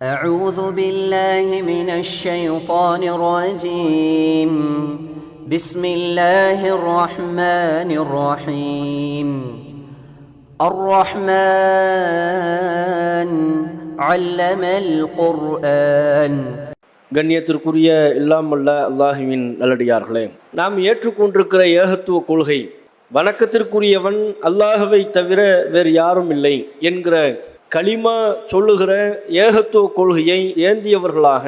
أعوذ بالله من الشيطان الرجيم بسم الله الرحمن الرحيم الرحمن علم القرآن. கண்ணியத்திற்குரிய எல்லாம் வல்ல அல்லாஹுவின் நல்லடியார்களே, நாம் ஏற்றுக்கொண்டிருக்கிற ஏகத்துவ கொள்கை வணக்கத்திற்குரியவன் அல்லாஹுவை தவிர வேறு யாரும் இல்லை என்கிற கலிமா சொல்லுகிற ஏகத்துவ கொள்கையை ஏந்தியவர்களாக,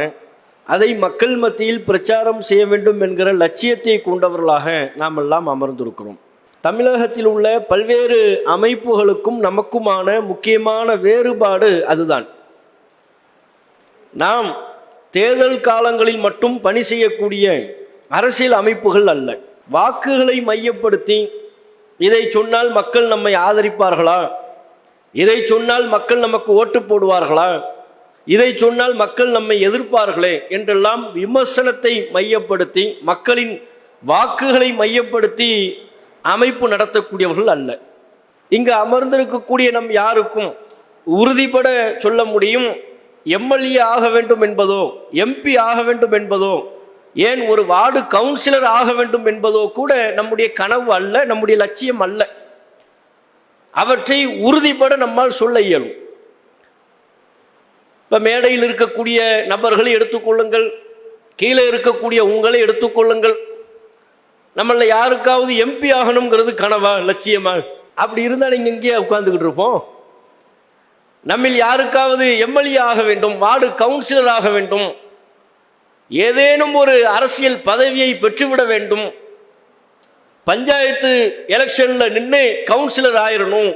அதை மக்கள் மத்தியில் பிரச்சாரம் செய்ய வேண்டும் என்கிற லட்சியத்தை கொண்டவர்களாக நாம் எல்லாம் அமர்ந்திருக்கிறோம். தமிழகத்தில் உள்ள பல்வேறு அமைப்புகளுக்கும் நமக்குமான முக்கியமான வேறுபாடு அதுதான். நாம் தேர்தல் காலங்களில் மட்டும் பணி செய்யக்கூடிய அரசியல் அமைப்புகள் அல்ல. வாக்குகளை மையப்படுத்தி இதை சொன்னால் மக்கள் நம்மை ஆதரிப்பார்களா, இதை சொன்னால் மக்கள் நமக்கு ஓட்டு போடுவார்களா, இதை சொன்னால் மக்கள் நம்மை எதிர்ப்பார்களே என்றெல்லாம் விமர்சனத்தை மையப்படுத்தி மக்களின் வாக்குகளை மையப்படுத்தி அமைப்பு நடத்தக்கூடியவர்கள் அல்ல. இங்கு அமர்ந்திருக்கக்கூடிய நம் யாருக்கும் உறுதிபட சொல்ல முடியும், எம்எல்ஏ ஆக வேண்டும் என்பதோ, எம்பி ஆக வேண்டும் என்பதோ, ஏன் ஒரு வார்டு கவுன்சிலர் ஆக வேண்டும் என்பதோ கூட நம்முடைய கனவு அல்ல, நம்முடைய லட்சியம் அல்ல. அவற்றை உறுதிபட நம்மால் சொல்ல இயலும். இப்போ மேடையில் இருக்கக்கூடிய நபர்களை எடுத்துக்கொள்ளுங்கள், கீழே இருக்கக்கூடிய உங்களை எடுத்துக்கொள்ளுங்கள். நம்மள யாருக்காவது எம்பி ஆகணுங்கிறது கனவா, லட்சியமா? அப்படி இருந்தால் நீங்கள் இங்கேயே உட்கார்ந்துக்கிட்டு இருப்போம். நம்மில் யாருக்காவது எம்எல்ஏ ஆக வேண்டும், வார்டு கவுன்சிலர் ஆக வேண்டும், ஏதேனும் ஒரு அரசியல் பதவியை பெற்றுவிட வேண்டும், பஞ்சாயத்து எலெக்ஷன்ல நின்று கவுன்சிலர் ஆயிரணும்,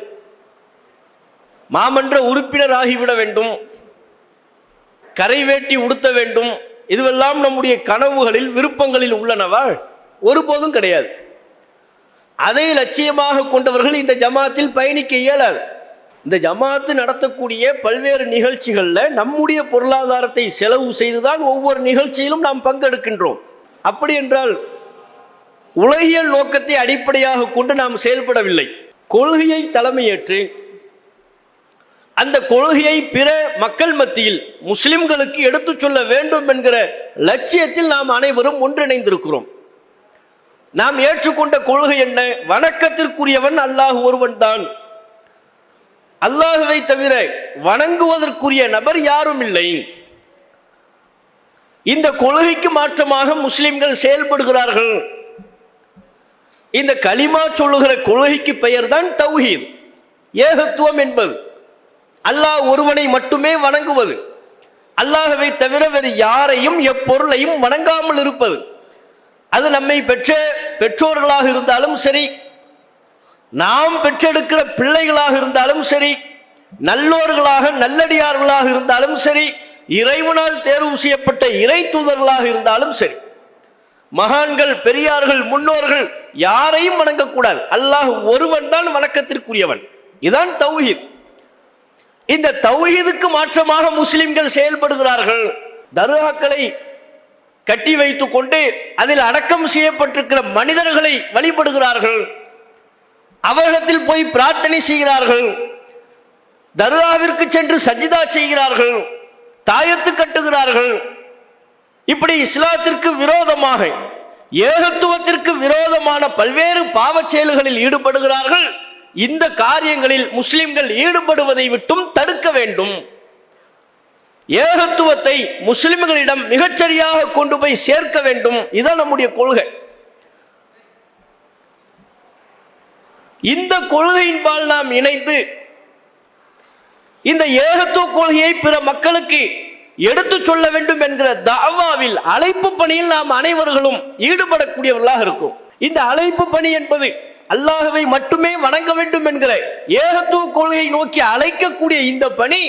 மாமன்ற உறுப்பினர் ஆகிவிட வேண்டும், கரை வேட்டி உடுத்த வேண்டும், இதுவெல்லாம் நம்முடைய கனவுகளில் விருப்பங்களில் உள்ளனவா? ஒருபோதும் கிடையாது. அதை லட்சியமாக கொண்டவர்கள் இந்த ஜமாத்தில் பயணிக்க இயலாது. இந்த ஜமாத்து நடத்தக்கூடிய பல்வேறு நிகழ்ச்சிகளில் நம்முடைய பொருளாதாரத்தை செலவு செய்துதான் ஒவ்வொரு நிகழ்ச்சியிலும் நாம் பங்கெடுக்கின்றோம். அப்படி என்றால் உலகியல் நோக்கத்தை அடிப்படையாக கொண்டு நாம் செயல்படவில்லை. கொள்கையை தலைமையேற்று அந்த கொள்கையை பிற மக்கள் மத்தியில் முஸ்லிம்களுக்கு எடுத்து சொல்ல வேண்டும் என்கிற லட்சியத்தில் நாம் அனைவரும் ஒன்றிணைந்திருக்கிறோம். நாம் ஏற்றுக்கொண்ட கொள்கை என்ன? வணக்கத்திற்குரியவன் அல்லாஹ் ஒருவன் தான். அல்லாஹுவை தவிர வணங்குவதற்குரிய நபர் யாரும் இல்லை. இந்த கொள்கைக்கு மாற்றமாக முஸ்லிம்கள் செயல்படுகிறார்கள். இந்த கலிமா சொல்லுகிற கொள்கைக்கு பெயர் தான் தௌஹீத், ஏகத்துவம் என்பது. அல்லாஹ் ஒருவனை மட்டுமே வணங்குவது, அல்லாஹுவை தவிர வேறு யாரையும் எப்பொருளையும் வணங்காமல் இருப்பது. அது நம்மை பெற்ற பெற்றோர்களாக இருந்தாலும் சரி, நாம் பெற்றெடுக்கிற பிள்ளைகளாக இருந்தாலும் சரி, நல்லோர்களாக நல்லடியார்களாக இருந்தாலும் சரி, இறைவனால் தேர்வு செய்யப்பட்ட இறை தூதர்களாக இருந்தாலும் சரி, மகான்கள், பெரியார்கள், முன்னோர்கள் யாரையும் வணங்கக்கூடாது. அல்லாஹ் ஒருவன் தான் வணக்கத்திற்குரியவன். இதுதான் தௌஹீத். இந்த தௌஹீதுக்கு மாற்றமாக முஸ்லிம்கள் செயல்படுகிறார்கள். தர்காக்களை கட்டி வைத்துக் கொண்டு அதில் அடக்கம் செய்யப்பட்டிருக்கிற மனிதர்களை வழிபடுகிறார்கள். அவர்களிடத்தில் போய் பிரார்த்தனை செய்கிறார்கள். தர்காவிற்கு சென்று சஜிதா செய்கிறார்கள், தாயத்து கட்டுகிறார்கள். இப்படி இஸ்லாத்திற்கு விரோதமாக, ஏகத்துவத்திற்கு விரோதமான பல்வேறு பாவச் செயல்களில் ஈடுபடுகிறார்கள். இந்த காரியங்களில் முஸ்லிம்கள் ஈடுபடுவதை விட்டும் தடுக்க வேண்டும். ஏகத்துவத்தை முஸ்லிம்களிடம் மிகச்சரியாக கொண்டு போய் சேர்க்க வேண்டும். இதுதான் நம்முடைய கொள்கை. இந்த கொள்கையின்பால் நாம் இணைந்து இந்த ஏகத்துவ கொள்கையை பிற மக்களுக்கு எடுத்து சொல்ல வேண்டும் என்கிற தாவாவில், அழைப்பு பணியில் நாம் அனைவர்களும் ஈடுபடக்கூடியவர்களாக இருக்கும். இந்த அழைப்பு பணி என்பது அல்லாஹ்வை மட்டுமே வணங்க வேண்டும் என்கிற ஏகத்துவ கொள்கையை நோக்கி அழைக்கக்கூடிய இந்த பணி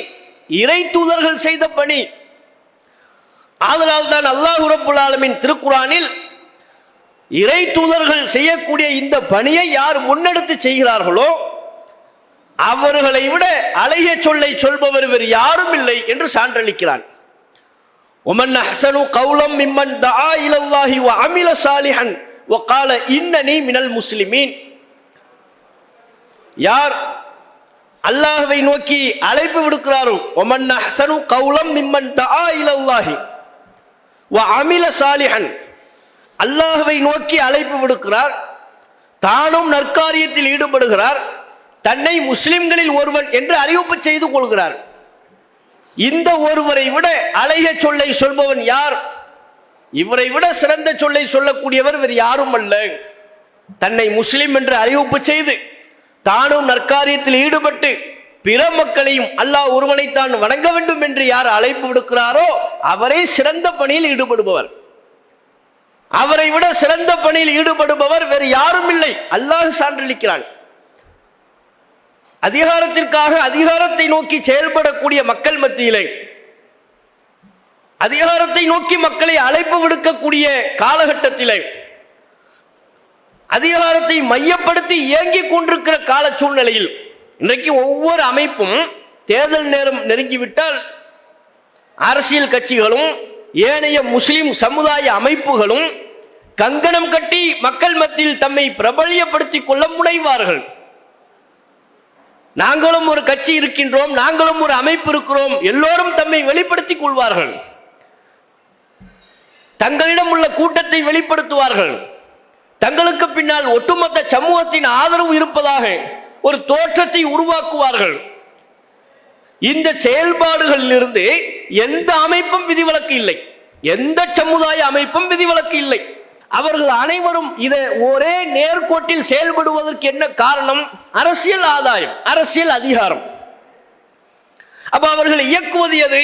இறை தூதர்கள் செய்த பணி. ஆதலால் தான் அல்லாஹ் ரப்புல் ஆலமீன் திருக்குர்ஆனில் இறை தூதர்கள் செய்யக்கூடிய இந்த பணியை யார் முன்னெடுத்து செய்கிறார்களோ அவர்களை விட அழகிய சொல்லை சொல்பவர் வேறு யாரும் இல்லை என்று சான்றளிக்கிறான். ومن احسن قولا ممن دعا الى الله وعمل صالحا وقال انني من المسلمين. யார் அல்லாஹ்வை நோக்கி அழைப்பு விடுக்கிறாரோ, வமன் அஹ்ஸனு கௌலம் மிம்மன் தஆ இலல்லாஹி வ அமில சாலிஹன், அல்லாஹ்வை நோக்கி அழைப்பு விடுக்கிறார், தானும் நற்காரியத்தில் ஈடுபடுகிறார், தன்னை முஸ்லிம்களில் ஒருவன் என்று அறிவிப்பு செய்து கொள்கிறார். இந்த ஒருவரை விட அழகிய சொல்லை சொல்பவன் யார்? இவரை விட சிறந்த சொல்லை சொல்லக்கூடியவர் வேறு யாரும் அல்ல. தன்னை முஸ்லிம் என்று அறிவிப்பு செய்து தானும் நற்காரியத்தில் ஈடுபட்டு பிற மக்களையும் அல்லாஹ் ஒருவனைத்தான் வணங்க வேண்டும் என்று யார் அழைப்பு விடுக்கிறாரோ அவரே சிறந்த பணியில் ஈடுபடுபவர். அவரை விட சிறந்த பணியில் ஈடுபடுபவர் வேறு யாரும் இல்லை. அல்லாஹ் சான்றளிக்கிறான். அதிகாரத்திற்காக அதிகாரத்தை நோக்கி செயல்படக்கூடிய மக்கள் மத்தியிலே, அதிகாரத்தை நோக்கி மக்களை அழைப்பு விடுக்கக்கூடிய காலகட்டத்திலே, அதிகாரத்தை மையப்படுத்தி இயங்கிக் கொண்டிருக்கிற கால சூழ்நிலையில் இன்றைக்கு ஒவ்வொரு அமைப்பும் தேர்தல் நேரம் நெருங்கிவிட்டால் அரசியல் கட்சிகளும் ஏனைய முஸ்லிம் சமுதாய அமைப்புகளும் கங்கணம் கட்டி மக்கள் மத்தியில் தம்மை பிரபல்யப்படுத்திக் கொள்ள முனைவார்கள். நாங்களும் ஒரு கட்சி இருக்கின்றோம், நாங்களும் ஒரு அமைப்பு இருக்கிறோம், எல்லோரும் தம்மை வெளிப்படுத்திக் கொள்வார்கள். தங்களிடம் உள்ள கூட்டத்தை வெளிப்படுத்துவார்கள். தங்களுக்கு பின்னால் ஒட்டுமொத்த சமூகத்தின் ஆதரவு இருப்பதாக ஒரு தோற்றத்தை உருவாக்குவார்கள். இந்த செயல்பாடுகளில் இருந்து எந்த அமைப்பும் விதிவிலக்கு இல்லை, எந்த சமுதாய அமைப்பும் விதிவிலக்கு இல்லை. அவர்கள் அனைவரும் இதை ஒரே நேர்கோட்டில் செயல்படுவதற்கு என்ன காரணம்? அரசியல் ஆதாயம், அரசியல் அதிகாரம். அப்ப அவர்களை இயக்குவது எது?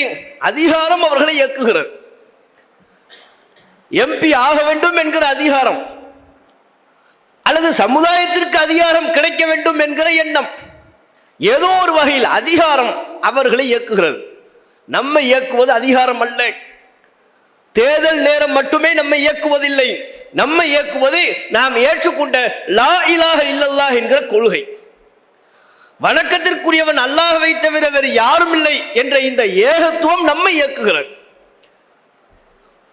அதிகாரம் அவர்களை இயக்குகிறது. எம்பி ஆக வேண்டும் என்கிற அதிகாரம், அல்லது சமுதாயத்திற்கு அதிகாரம் கிடைக்க வேண்டும் என்கிற எண்ணம், ஏதோ ஒரு வகையில் அதிகாரம் அவர்களை இயக்குகிறது. நம்மை இயக்குவது அதிகாரம் அல்ல. தேர்தல் நேரம் மட்டுமே நம்மை இயக்குவதில்லை. நம்மை இயக்குவது நாம் ஏற்றுக்கொண்ட லா இலாஹ இல்லல்லாஹ் என்கிற கொள்கை. வணக்கத்திற்குரியவன் அல்லாஹ்வை தவிர வேறு யாரும் இல்லை என்ற இந்த ஏகத்துவம் நம்மை இயக்குகிறது.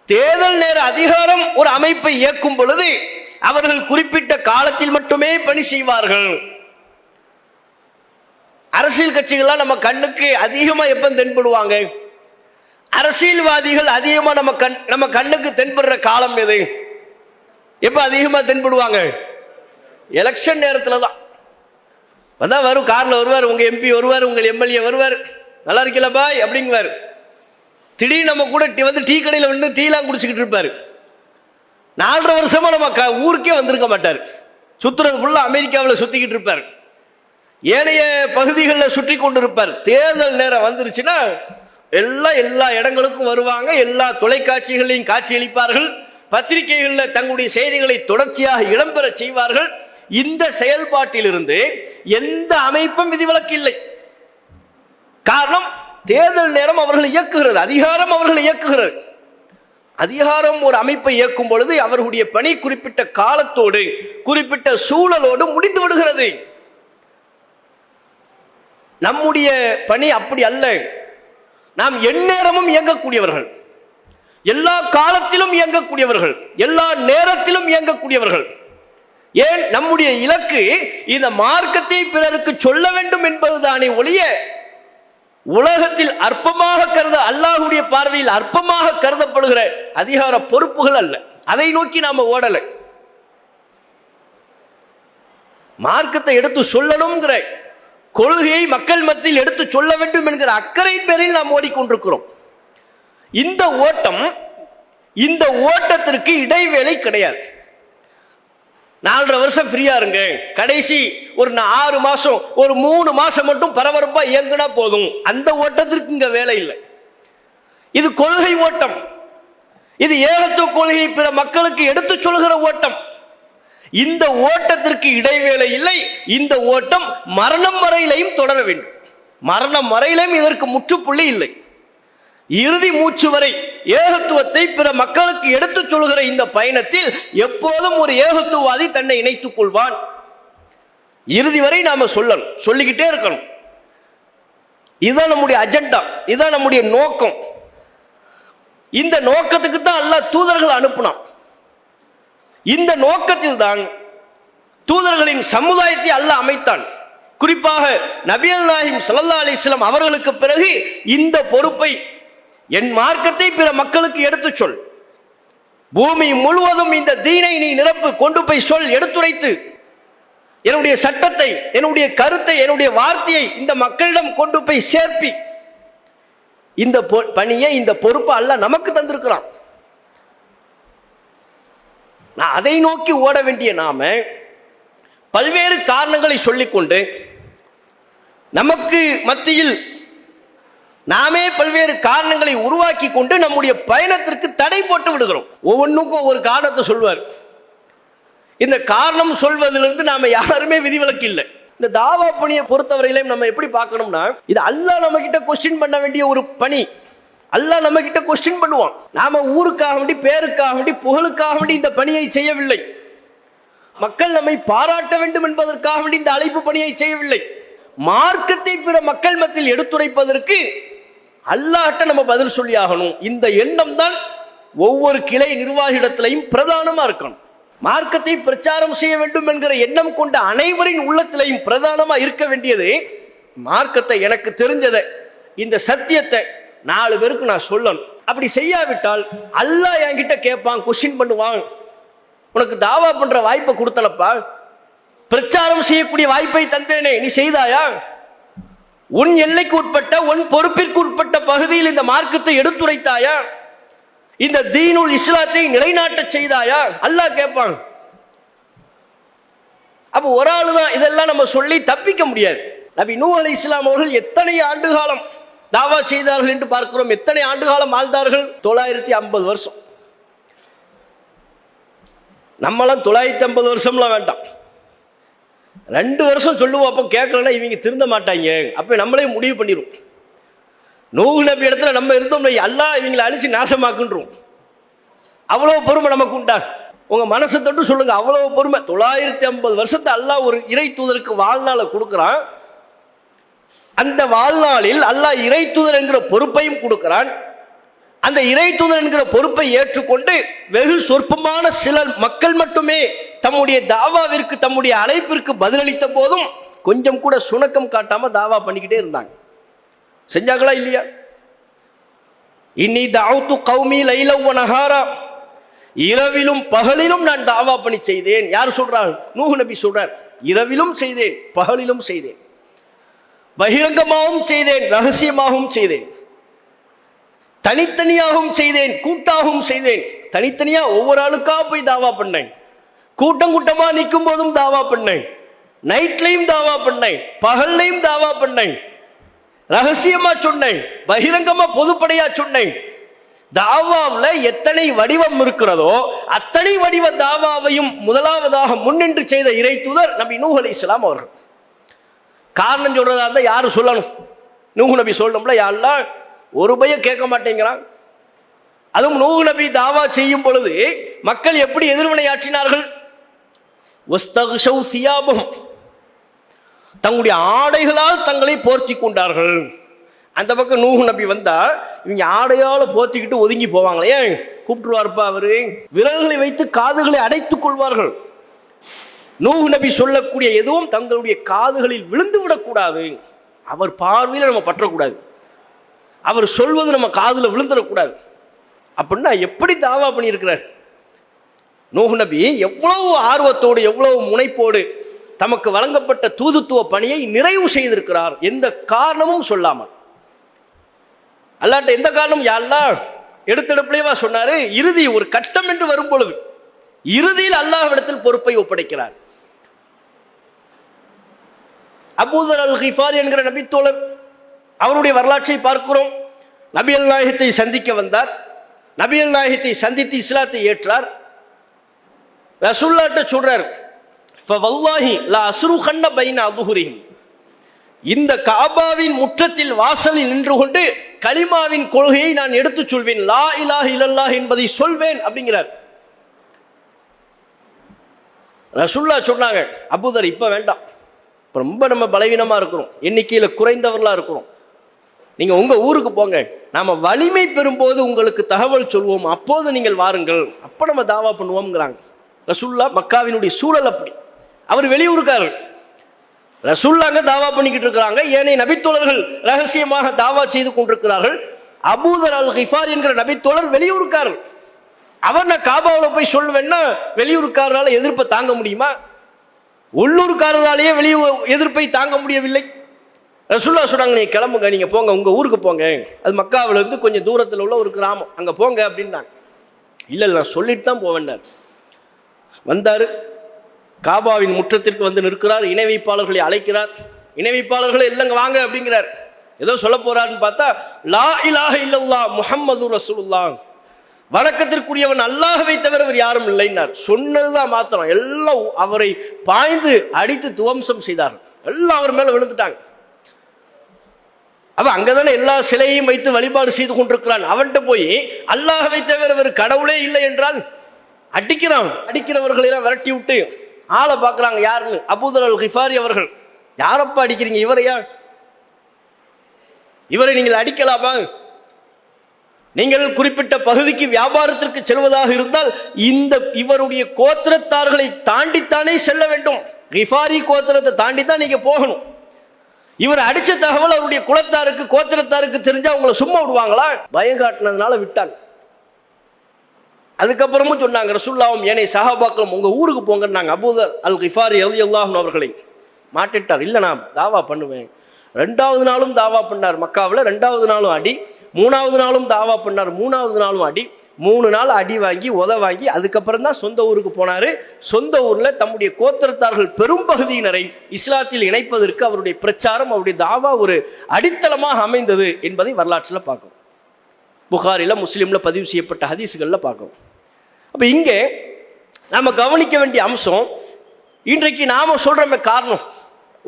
தேர்தல் நேர அதிகாரம் ஒரு அமைப்பை இயக்கும் பொழுது அவர்கள் குறிப்பிட்ட காலத்தில் மட்டுமே பணி செய்வார்கள். அரசியல் கட்சிகள்லாம் நம்ம கண்ணுக்கு அதிகமா எப்ப தென்படுவாங்க? அரசியல்வாதிகள் அதிகமா நம்ம கண்ணுக்கு தென்படுற காலம் எது? எப்ப அதிகமா தென்படுவாங்க? எலெக்ஷன் நேரத்துல தான். வந்தா வரும், கார்ல வருவார், உங்க எம்பி வருவார், உங்க எம்எல்ஏ வருவார், நல்லா இருக்கல பாய் அப்படிங்குவார். திடீர்னு நம்ம கூட வந்து டீ கடையில் வந்து டீலாம் குடிச்சுக்கிட்டு இருப்பாரு. 4.5 வருஷமா நம்ம ஊருக்கே வந்திருக்க மாட்டார். சுத்துறது ஃபுல்லா அமெரிக்காவில் சுத்திக்கிட்டு இருப்பார், ஏனைய பகுதிகளில் சுற்றி கொண்டு இருப்பார். தேர்தல் நேரம் வந்துருச்சுன்னா எல்லா இடங்களுக்கும் வருவாங்க. எல்லா தொலைக்காட்சிகளையும் காட்சியளிப்பார்கள். பத்திரிகைகளில் தங்களுடைய செய்திகளை தொடர்ச்சியாக இடம்பெற செய்வார்கள். இந்த செயல்பாட்டிலிருந்து எந்த அமைப்பும் விதிவிலக்கு இல்லை. காரணம், தேர்தல் நேரம் அவர்களை இயக்குகிறது, அதிகாரம் அவர்களை இயக்குகிறது. அதிகாரம் ஒரு அமைப்பை இயக்கும் பொழுது அவர்களுடைய பணி குறிப்பிட்ட காலத்தோடு குறிப்பிட்ட சூழலோடு முடிந்து விடுகிறது. நம்முடைய பணி அப்படி அல்ல. நாம் எந்நேரமும் இயங்கக்கூடியவர்கள், எல்லா காலத்திலும் இயங்கக்கூடியவர்கள், எல்லா நேரத்திலும் இயங்கக்கூடியவர்கள். ஏன்? நம்முடைய இலக்கு இந்த மார்க்கத்தை பிறருக்கு சொல்ல வேண்டும் என்பதுதானே ஒழிய உலகத்தில் அற்பமாக அல்லாஹ்வுடைய பார்வையில் அற்பமாக கருதப்படுகிற அதிகார பொறுப்புகள் அல்ல. அதை நோக்கி நாம ஓடல. மார்க்கத்தை எடுத்து சொல்லணுங்கிற கொள்கையை மக்கள் மத்தியில் எடுத்து சொல்ல வேண்டும் என்கிற அக்கறை பேரில் நாம் ஓடிக்கொண்டிருக்கிறோம். இந்த ஓட்டம், இந்த ஓட்டத்திற்கு இடைவேளை கிடையாது. 4.5 வருஷம் ஃப்ரீயா இருங்க, கடைசி ஒரு 6 மாசம், ஒரு 3 மாசம் மட்டும் பரபரப்பா இயங்குனா போதும், அந்த ஓட்டத்திற்கு இங்க வேலை இல்லை. இது கொள்கை ஓட்டம். இது ஏகத்துவ கொள்கையை பிற மக்களுக்கு எடுத்து சொல்கிற ஓட்டம். இந்த ஓட்டத்திற்கு இடைவேளை இல்லை. இந்த ஓட்டம் மரணம் வரையிலையும் தொடர வேண்டும். மரணம் வரையிலையும் இதற்கு முற்றுப்புள்ளி இல்லை. இறுதி மூச்சு வரை ஏகத்துவத்தை பிற மக்களுக்கு எடுத்துச் சொல்கிற இந்த பயணத்தில் எப்போதும் ஒரு ஏகத்துவவாதி தன்னை இணைத்துக் கொள்வான். இறுதி வரை நாம சொல்லணும், சொல்லிக்கிட்டே இருக்கணும். இதுதான் நம்முடைய அஜெண்டா, இதுதான் நம்முடைய நோக்கம். இந்த நோக்கத்துக்கு தான் அல்லாஹ் தூதர்கள் அனுப்பினான். இந்த நோக்கத்தில் தான் தூதர்களின் சமுதாயத்தை அல்லாஹ் அமைத்தான். குறிப்பாக நபிகள் நாயகம் ஸல்லல்லாஹு அலைஹி வஸல்லம் அவர்களுக்கு பிறகு இந்த பொறுப்பை என் மார்க்கத்தை பிற மக்களுக்கு எடுத்துச் சொல், பூமி முழுவதும் இந்த தீனை நீ நிரப்பு, கொண்டு போய் சொல், எடுத்துரைத்து என்னுடைய சட்டத்தை, என்னுடைய கருத்தை, என்னுடைய வார்த்தையை இந்த மக்களிடம் கொண்டு போய் சேர்ப்பி, இந்த பணியை, இந்த பொறுப்பை அல்லாஹ் நமக்கு தந்திருக்கிறான். நான் அதை நோக்கி ஓட வேண்டிய நாம பல்வேறு காரணங்களை சொல்லிக்கொண்டு நமக்கு மத்தியில் நாமே பல்வேறு காரணங்களை உருவாக்கி கொண்டு நம்முடைய பயணத்திற்கு தடை போட்டு விடுகிறோம். ஒவ்வொன்றுக்கும் ஒவ்வொரு காரணத்தை சொல்வார். இந்த காரணம் சொல்வதிலிருந்து நாம யாருமே விதிவிலக்கு இல்லை. இந்த தாவா பணியை பொறுத்தவரையிலும் நம்ம எப்படி பார்க்கணும்னா, இது அல்லாஹ் நம்ம கிட்ட கொஸ்டின் பண்ண வேண்டிய ஒரு பணி. அல்லாஹ் நம்ம கிட்ட கொஸ்டின் பண்ணுவான். நாம ஊருக்காக வேண்டி, பேருக்காக வேண்டி, புகழுக்காக வேண்டி இந்த பணியை செய்யவில்லை. மக்கள் நம்மை பாராட்ட வேண்டும் என்பதற்காக வேண்டி இந்த அழைப்பு பணியை செய்யவில்லை. மார்க்கத்தை பிற மக்கள் மத்தியில் எடுத்துரைப்பதற்கு அல்லாஹ்ட்ட நம்ம பதில் சொல்லி ஆகணும். இந்த எண்ணம் தான் ஒவ்வொரு கிளை நிர்வாகிடத்திலையும் பிரதானமா இருக்கணும். மார்க்கத்தை பிரச்சாரம் செய்ய வேண்டும் என்கிற எண்ணம் கொண்ட அனைவரின் உள்ளத்திலையும் பிரதானமா இருக்க வேண்டியது, மார்க்கத்தை, எனக்கு தெரிஞ்சதை, இந்த சத்தியத்தை 4 பேருக்கு நான் சொல்லணும். அப்படி செய்யாவிட்டால் அல்லாஹ் என்கிட்ட கேட்பான், கொஸ்டின் பண்ணுவான். உனக்கு தாவா பண்ற வாய்ப்பை கொடுத்தலப்பா, பிரச்சாரம் செய்யக்கூடிய வாய்ப்பை தந்தேனே, நீ செய்தாயா? உன் எல்லைக்கு உட்பட்ட, உன் பொறுப்பிற்கு உட்பட்ட பகுதியில் இந்த மார்க்கத்தை எடுத்துரைத்தாயா? இந்த தீனுல் இஸ்லாத்தை நிலைநாட்ட செய்தாயா? அல்லாஹ் கேட்பான். அப்ப ஒரு ஆளு தான் இதெல்லாம் நம்ம சொல்லி தப்பிக்க முடியாது. நபி நூஹ் அலைஹிஸ்ஸலாம் அவர்கள் எத்தனை ஆண்டு காலம் தாவா செய்தார்கள் என்று பார்க்கிறோம். எத்தனை ஆண்டு காலம் வாழ்ந்தார்கள்? 950 வருஷம். நம்மளாம் 950 வருஷம்லாம் வேண்டாம், 2 வருஷம் சொல்லுவோம். அப்போ கேட்கலன்னா இவங்க திருந்த மாட்டாங்க, அப்போ நம்மளே முடிவு பண்ணிடுவோம். நூஹ் நபி இடத்துல நம்ம இருந்தோம், அல்லாஹ் இவங்களை அழிச்சு நாசமாக்குன்றோம். அவ்வளவு பொறுமை நமக்கு உண்டா? உங்க மனசை தொட்டு சொல்லுங்க, அவ்வளவு பொறுமை. 950 வருஷத்தை அல்லாஹ் ஒரு இறை தூதருக்கு வாழ்நாளை கொடுக்கிறான். அந்த வாழ்நாளில் அல்லாஹ் இறை தூதர் என்கிற பொறுப்பையும் கொடுக்கிறான். அந்த இறை தூதர் என்கிற பொறுப்பை ஏற்றுக்கொண்டு வெகு சொற்பமான சில மக்கள் மட்டுமே தம்முடைய தாவாவிற்கு, தம்முடைய அழைப்பிற்கு பதிலளித்த போதும் கொஞ்சம் கூட சுணக்கம் காட்டாம தாவா பண்ணிக்கிட்டே இருந்தாங்க. செஞ்சாங்களா இல்லையா? இன்னி தஅவுது கௌமி லைலன் வ நஹாரா, இரவிலும் பகலிலும் நான் தாவா பணி செய்தேன். யார் சொல்றார்? நூஹ் நபி சொல்றார். இரவிலும் செய்தேன், பகலிலும் செய்தேன், பகிரங்கமாகவும் செய்தேன், ரகசியமாகவும் செய்தேன், தனித்தனியாகவும் செய்தேன், கூட்டாகவும் செய்தேன். தனித்தனியா ஒவ்வொரு ஆளுக்கா போய் தாவா பண்ணேன், கூட்டம் கூட்டமா நிற்கும் போதும் தாவா பண்ணேன், நைட்லையும் தாவா பண்ணேன், பகல்லையும் தாவா பண்ணேன், ரகசியமா சொன்னேன், பகிரங்கமா பொதுப்படையா சொன்னேன். தாவாவில் எத்தனை வடிவம் இருக்கிறதோ அத்தனை வடிவ தாவாவையும் முதலாவதாக முன்னின்று செய்த இறை தூதர் நபி நூஹ் அலைஹிஸ்ஸலாம் அவர்கள். காரணம் சொல்றதா இருந்தா யாரு சொல்லணும்? நூஹ் நபி சொல்லணும்ல, யா அல்லாஹ் ஒரு பய கேட்க மாட்டேங்கிறான். அதுவும் நூஹ் நபி தாவா செய்யும் பொழுது மக்கள் எப்படி எதிர்வினையாற்றினார்கள்? வஸ்தக்ஷவ் சியாபஹும், தங்களுடைய ஆடைகளால் தங்களை போர்த்தி கொண்டார்கள். அந்த பக்கம் நூஹ் நபி வந்தா இவங்க ஆடையால போர்த்திக்கிட்டு ஒதுங்கி போவாங்களே, கூப்பிட்டுருவார்ப்பா அவரு. விரல்களை வைத்து காதுகளை அடைத்துக் கொள்வார்கள். நூஹ் நபி சொல்லக்கூடிய எதுவும் தங்களுடைய காதுகளில் விழுந்து விடக்கூடாது, அவர் பார்வையில் நம்ம பற்றக்கூடாது, அவர் சொல்வது நம்ம காதுல விழுந்துடக்கூடாது. அப்படின்னா எப்படி தாவா பண்ணியிருக்கிறார் நூஹ் நபி? எவ்வளவு ஆர்வத்தோடு, எவ்வளவு முனைப்போடு தமக்கு வழங்கப்பட்ட தூதுத்துவ பணியை நிறைவு செய்திருக்கிறார், எந்த காரணமும் சொல்லாமல். அல்லாட்ட எந்த காரணம்? யா அல்லாஹ் எடுத்தெடுப்பிலேவா சொன்னாரு? இறுதி ஒரு கட்டம் என்று வரும் பொழுது இறுதியில் அல்லாஹ்விடத்தில் பொறுப்பை ஒப்படைக்கிறார். அபூதர் அல் கிஃபாரி என்கிற நபித்தோழர், அவருடைய வரலாற்றை பார்க்கிறோம். நபிகள் நாயகத்தை சந்திக்க வந்தார். நபிகள் நாயகத்தை சந்தித்து இஸ்லாத்தை ஏற்றார். ரசூலுல்லாஹ்ட்ட சொல்றார், ஃபவல்லாஹி லா அஸ்ருஹன்ன பைன அதுஹுரிஹிம், இந்த காபாவின் முற்றத்தில் வாசலில் நின்று கொண்டு கலிமாவின் கொள்கையை நான் எடுத்துச் சொல்வேன், லா இலாஹ இல்லல்லாஹ் என்பதை சொல்வேன் அப்படிங்கிறார். ரசூலுல்லாஹ் சொன்னாங்க, அபூதர் இப்ப வேண்டாம், ரொம்ப நம்ம பலவீனமா இருக்கிறோம், எண்ணிக்கையில குறைந்தவர்களா இருக்கிறோம், நீங்க உங்க ஊருக்கு போங்க, நாம வலிமை பெறும்போது உங்களுக்கு தகவல் சொல்வோம், அப்போது நீங்கள் வாருங்கள், அப்ப நம்ம தாவா பண்ணுவோம்ங்கிறாங்க. ரசூலுல்லாஹ் மக்காவினுடைய சூழல் அப்படி. அவர் வெளியூருக்காரர். ரசூலுல்லாஹ் தாவா பண்ணிக்கிட்டு இருக்கிறாங்க, ஏனைய நபித்தோழர்கள் ரகசியமாக தாவா செய்து கொண்டிருக்கிறார்கள். அபூதர் அல் கிஃபாரி என்கிற நபித்தோழர் வெளியூருக்காரர். அவர் நான் காபாவில் போய் சொல்லுவேன்னா வெளியூருக்காரரால் எதிர்ப்பை தாங்க முடியுமா? உள்ளூர்காரராலேயே எதிர்ப்பை தாங்க முடியவில்லை. ரசூலுல்லாஹ் சொல்றாங்க, நீங்க கிளம்புங்க, நீங்க போங்க, உங்க ஊருக்கு போங்க, அது மக்காவில இருந்து கொஞ்சம் தூரத்தில் உள்ள ஒரு கிராமம், அங்க போங்க அப்படின்னாங்க. இல்லை நான் சொல்லிட்டு தான் போவேன்னார். வந்தாரு, காபாவின் முற்றத்திற்கு வந்து நிற்கிறார், இணை வைப்பாளர்களை அழைக்கிறார். இணை வைப்பாளர்களை இல்லைங்க வாங்க அப்படிங்கிறார். ஏதோ சொல்ல போறாருன்னு பார்த்தா லா இலாஹ இல்லல்லாஹ் முஹம்மது ரசூலுல்லாஹ், வணக்கத்திற்குரியவன் அல்லாஹ்வை தவிர வேறு யாரும் இல்லைன்னார். சொன்னதுதான் மாத்திரம், எல்லாம் அவரை பாய்ந்து அடித்து துவம்சம் செய்தார்கள். எல்லாம் அவர் மேல விழுந்துட்டாங்க. அவன் அங்கதானே எல்லா சிலையையும் வைத்து வழிபாடு செய்து கொண்டிருக்கிறான். அவன்கிட்ட போய் அல்லாஹ்வை தவிர வேறு கடவுளே இல்லை என்றால் அடிக்கிறான். அடிக்கிறவர்களெல்லாம் விரட்டி விட்டு ஆளை பார்க்குறாங்க, யாருன்னு. அபூதர் அல் கிஃபாரி அவர்கள். யாரப்பா அடிக்கிறீங்க? இவரையா? இவரை நீங்கள் அடிக்கலாமா? நீங்கள் குறிப்பிட்ட பகுதிக்கு வியாபாரத்திற்கு செல்வதாக இருந்தால் இவருடைய கோத்திரத்தார்களை தாண்டித்தானே செல்ல வேண்டும். கிஃபாரி கோத்திரத்தை தாண்டித்தான் நீங்க போகணும். இவர் அடிச்ச தகவல் அவருடைய குலத்தாருக்கு கோத்திரத்தாருக்கு தெரிஞ்சா அவங்களை சும்மா விடுவாங்களா? பயம் காட்டினதுனால விட்டாங்க. அதுக்கப்புறமும் சொன்னாங்க, ரசூலுல்லாஹ்வும் ஏனைய சஹாபாக்களும் உங்க ஊருக்கு போங்கன்னாங்க. அபூதர் அல் கிஃபாரி ரலியல்லாஹு அன்ஹு அவர்களை மாட்டிட்டார். இல்லை நான் தாவா பண்ணுவேன். 2வது நாளும் தாவா பண்ணார் மக்காவில். 2வது நாளும் அடி. 3வது நாளும் தாவா பண்ணார். 3வது நாளும் அடி. 3 நாள் அடி வாங்கி உத வாங்கி அதுக்கப்புறம் தான் சொந்த ஊருக்கு போனாரு. சொந்த ஊர்ல தம்முடைய கோத்திரத்தார்கள் பெரும் பகுதியினரை இஸ்லாத்தில் இணைப்பதற்கு அவருடைய பிரச்சாரம், அவருடைய தாவா ஒரு அடித்தளமாக அமைந்தது என்பதை வரலாற்றில் பார்க்கும். புகாரில முஸ்லீம்ல பதிவு செய்யப்பட்ட ஹதீஸ்கள்ல பார்க்கும். அப்ப இங்கே நாம கவனிக்க வேண்டிய அம்சம், இன்றைக்கு நாம சொல்றோமே காரணம்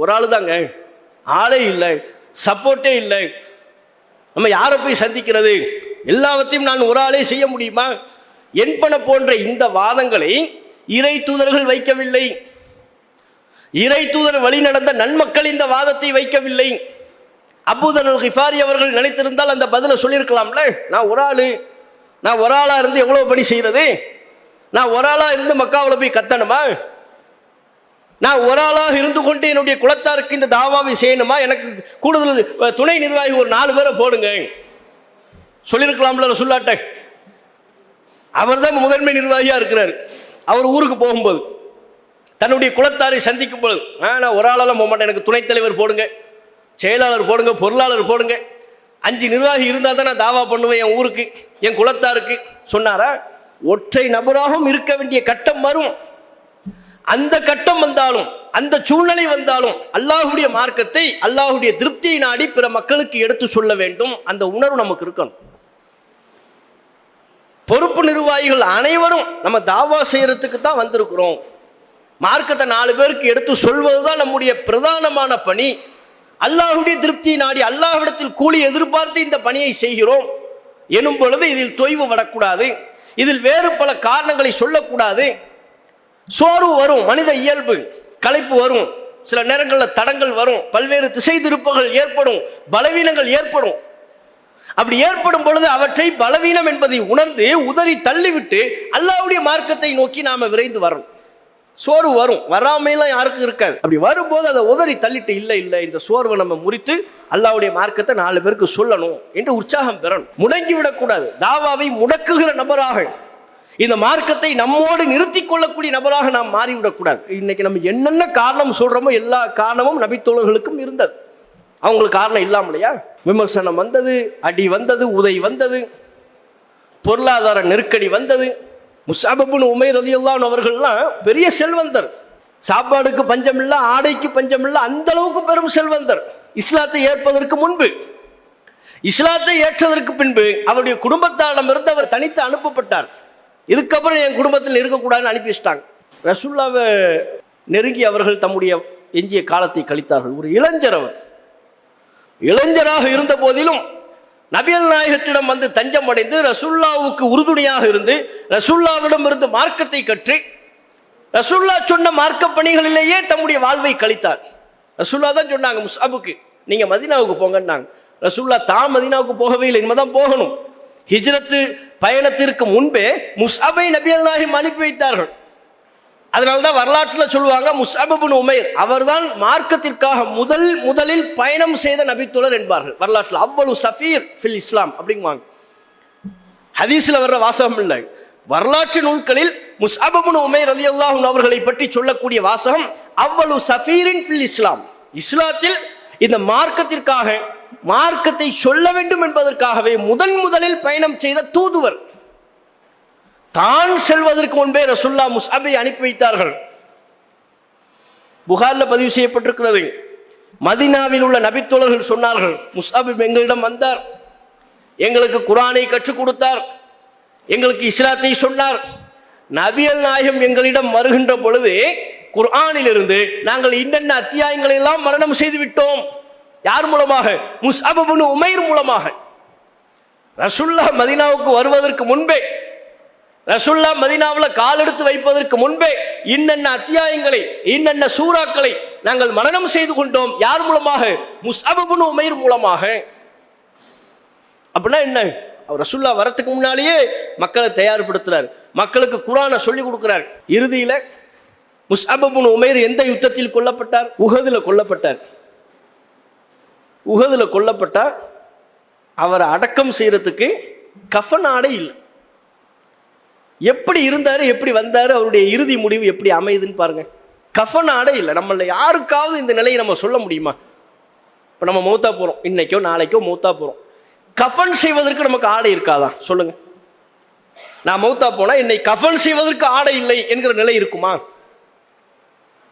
ஒரு ஆளு தாங்க, ஆளே இல்லை, சப்போர்ட்டே இல்லை, நம்ம யாரை போய் சந்திக்கிறது, எல்லாவற்றையும் நான் ஒரு ஆளே செய்ய முடியுமா என்பன போன்ற இந்த வாதங்களை இறை தூதர்கள் வைக்கவில்லை. இறை தூதர் வழி நடந்த நன்மக்கள் இந்த வாதத்தை வைக்கவில்லை. அபூதர் அல் கிஃபாரி அவர்கள் நினைத்திருந்தால் அந்த பதிலை சொல்லியிருக்கலாம்ல. நான் ஒரு ஆளா இருந்து எவ்வளவு பணி செய்யறது? நான் ஒரு ஆளா இருந்து மக்காவில் போய் கத்தணுமா? நான் ஒரு ஆளாக இருந்து கொண்டு என்னுடைய குலத்தாருக்கு இந்த தாவாவை செய்யணுமா? எனக்கு கூடுதல் துணை நிர்வாகி ஒரு 4 பேரை போடுங்க சொல்லியிருக்கலாம்ல ரசூலுல்லாஹ்ட்ட. அவர் தான் முதன்மை நிர்வாகியா இருக்கிறார். அவர் ஊருக்கு போகும்போது தன்னுடைய குலத்தாரை சந்திக்கும் பொழுது, நான் ஒரு ஆளால போக மாட்டேன், எனக்கு துணைத் தலைவர் போடுங்க, செயலாளர் போடுங்க, பொருளாளர் போடுங்க, 5 நிர்வாகி இருந்தால் தான் நான் தாவா பண்ணுவேன் என் ஊருக்கு, என் குலத்தாருக்கு சொன்னாரா? ஒற்றை நபராகவும் இருக்க வேண்டிய கட்டம் வரும். அந்த கட்டம் வந்தாலும், அந்த சூழ்நிலை வந்தாலும் அல்லாஹ்வுடைய மார்க்கத்தை, அல்லாஹ்வுடைய திருப்தியை நாடி பிற மக்களுக்கு எடுத்து சொல்ல வேண்டும். அந்த உணர்வு நமக்கு இருக்கணும். பொறுப்பு நிர்வாகிகள் அனைவரும் நம்ம தாவா செய்யறதுக்கு தான் வந்திருக்கிறோம், மார்க்கத்தை 4 பேருக்கு எடுத்து சொல்வதுதான் நம்முடைய பிரதானமான பணி. அல்லாஹ்வுடைய திருப்தியை நாடி அல்லாஹ்விடத்தில் கூலி எதிர்பார்த்து இந்த பணியை செய்கிறோம் எனும் பொழுது இதில் தொய்வு வரக்கூடாது, இதில் வேறு பல காரணங்களை சொல்லக்கூடாது. சோர்வு வரும், மனித இயல்பு, களைப்பு வரும், சில நேரங்களில் தடங்கள் வரும், பல்வேறு திசை திருப்புகள் ஏற்படும், பலவீனங்கள் ஏற்படும். அப்படி ஏற்படும் பொழுது அவற்றை பலவீனம் என்பதை உணர்ந்து உதறி தள்ளிவிட்டு அல்லாஹ்வுடைய மார்க்கத்தை நோக்கி நாம விரைந்து வரணும். சோர்வு வரும், வராமையெல்லாம் யாருக்கும் இருக்காது. அப்படி வரும்போது அதை உதறி தள்ளிட்டு இல்லை இந்த சோர்வை நம்ம முறித்து அல்லாஹ்வுடைய மார்க்கத்தை 4 பேருக்கு சொல்லணும் என்று உற்சாகம் பெறணும். முடங்கி விடக்கூடாது. தாவாவை முடக்குகிற நபராக, இந்த மார்க்கத்தை நம்மோடு நிறுத்தி கொள்ளக்கூடிய நபராக நாம் மாறிவிடக்கூடாது. இன்னைக்கு நம்ம என்னென்ன காரணம் சொல்றோமோ எல்லா காரணமும் நபித்தோழர்களுக்கும் இருந்தது. அவங்களுக்கு காரணம் இல்லாமலையா? விமர்சனம் வந்தது, அடி வந்தது, உதை வந்தது, பொருளாதார நெருக்கடி வந்தது. முஸ்அப் இப்னு உமைர் ரலியல்லாஹு அன்ஹு அவர்கள்லாம் பெரிய செல்வந்தர், சாப்பாடுக்கு பஞ்சம் இல்லை, ஆடைக்கு பஞ்சம் இல்லை, அந்த அளவுக்கு பெரும் செல்வந்தர். இஸ்லாத்தை ஏற்பதற்கு முன்பு, இஸ்லாத்தை ஏற்றதற்கு பின்பு அவருடைய குடும்பத்தாரிடமிருந்து அவர் தனித்து அனுப்பப்பட்டார். இதுக்கப்புறம் என் குடும்பத்தில் இருக்கக்கூடாதுன்னு அனுப்பி வச்சிட்டாங்க. ரசூலுல்லாஹ்வை நெருங்கி அவர்கள் தம்முடைய எஞ்சிய காலத்தை கழித்தார்கள். ஒரு இளைஞர், அவர் இளைஞராக இருந்த போதிலும் நபிகள் நாயகத்திடம் வந்து தஞ்சம் அடைந்து ரசூலுல்லாஹ்வுக்கு உறுதுணையாக இருந்து ரசூலுல்லாஹ்விடம் இருந்து மார்க்கத்தை கற்று ரசூலுல்லாஹ் சொன்ன மார்க்க பணிகளிலேயே தம்முடைய வாழ்வை கழித்தார். ரசூலுல்லாஹ் தான் சொன்னாங்க முஸ்அபுக்கு, நீங்க மதீனாவுக்கு போங்கன்னாங்க. ரசூலுல்லாஹ் தான் மதீனாவுக்கு போகவே இல்லை, இனிமேதான் போகணும். ஹிஜ்ரத்து பயணத்திற்கு முன்பே முஸ்அபை நபிகள் நாயகம் அனுப்பி வைத்தார்கள். அதனால்தான் வரலாற்றுல சொல்லுவாங்க முஸ்அப் இப்னு உமைர் அவர்தான் மார்க்கத்திற்காக முதலில் பயணம் செய்த நபித்தோழர் என்பார்கள் வரலாற்றுல. அவ்வளவு சஃபீர் ஃபில் இஸ்லாம் அப்படிங்குவாங்க. ஹதீஸ்ல வர்ற வாசகம் இல்லை, வரலாற்று நூல்களில் முஸ்அப் இப்னு உமைர் ரலியல்லாஹு அன்ஹு அவர்களை பற்றி சொல்லக்கூடிய வாசகம் அவ்வளவு சஃபீரின் ஃபில் இஸ்லாம். இஸ்லாத்தில் இந்த மார்க்கத்திற்காக மார்க்கத்தை சொல்ல வேண்டும் என்பதற்காகவே முதலில் பயணம் செய்த தூதுவர். தான் செல்வதற்கு முன்பே ரசூலுல்லாஹ் முஸ்அபை அனுப்பி வைத்தார்கள். புகார்ல பதிவு செய்யப்பட்டிருக்கிறது. மதீனாவில் உள்ள நபித்தோழர்கள் சொன்னார்கள், முஸ்அப் எங்களிடம் வந்தார், எங்களுக்கு குர்ஆனை கற்றுக் கொடுத்தார், எங்களுக்கு இஸ்லாத்தை சொன்னார். நபியல் நாயகம் எங்களிடம் வருகின்ற பொழுது குர்ஆனிலிருந்து நாங்கள் இன்னென்ன அத்தியாயங்களை எல்லாம் மனனம் செய்து விட்டோம். யார் மூலமாக? முஸ்அப் இப்னு உமைர் மூலமாக. ரசூலுல்லாஹ் மதீனாவுக்கு வருவதற்கு முன்பே, ரசூலுல்லாஹ் மதீனாவில் கால் எடுத்து வைப்பதற்கு முன்பே இன்னென்ன அத்தியாயங்களை இன்னென்ன சூறாக்களை நாங்கள் மனனம் செய்து கொண்டோம். யார் மூலமாக? முஸ்அப் இப்னு உமைர் மூலமாக. அப்படின்னா என்ன? அவர் ரசூலுல்லாஹ் வரத்துக்கு முன்னாலேயே மக்களை தயார்படுத்துறார், மக்களுக்கு குர்ஆனை சொல்லி கொடுக்கிறார். இறுதியில் முஸ்அப் இப்னு உமைர் எந்த யுத்தத்தில் கொல்லப்பட்டார்? உஹதுல கொல்லப்பட்டார். உஹதுல கொல்லப்பட்டார். அவரை அடக்கம் செய்யறதுக்கு கஃன் ஆடை இல்லை. எப்படி இருந்தாரு, எப்படி வந்தாரு, அவருடைய இறுதி முடிவு எப்படி அமையுதுன்னு பாருங்க. கஃன் ஆடை இல்லை. நம்மள யாருக்காவது இந்த நிலையை நம்ம சொல்ல முடியுமா? இப்போ நம்ம மௌத்தா போறோம், இன்னைக்கோ நாளைக்கோ மௌத்தா போறோம், கஃன் செய்வதற்கு நமக்கு ஆடை இருக்காதா? சொல்லுங்க. நான் மௌத்தா போனா இன்னைக்கு கஃன் செய்வதற்கு ஆடை இல்லை என்கிற நிலை இருக்குமா?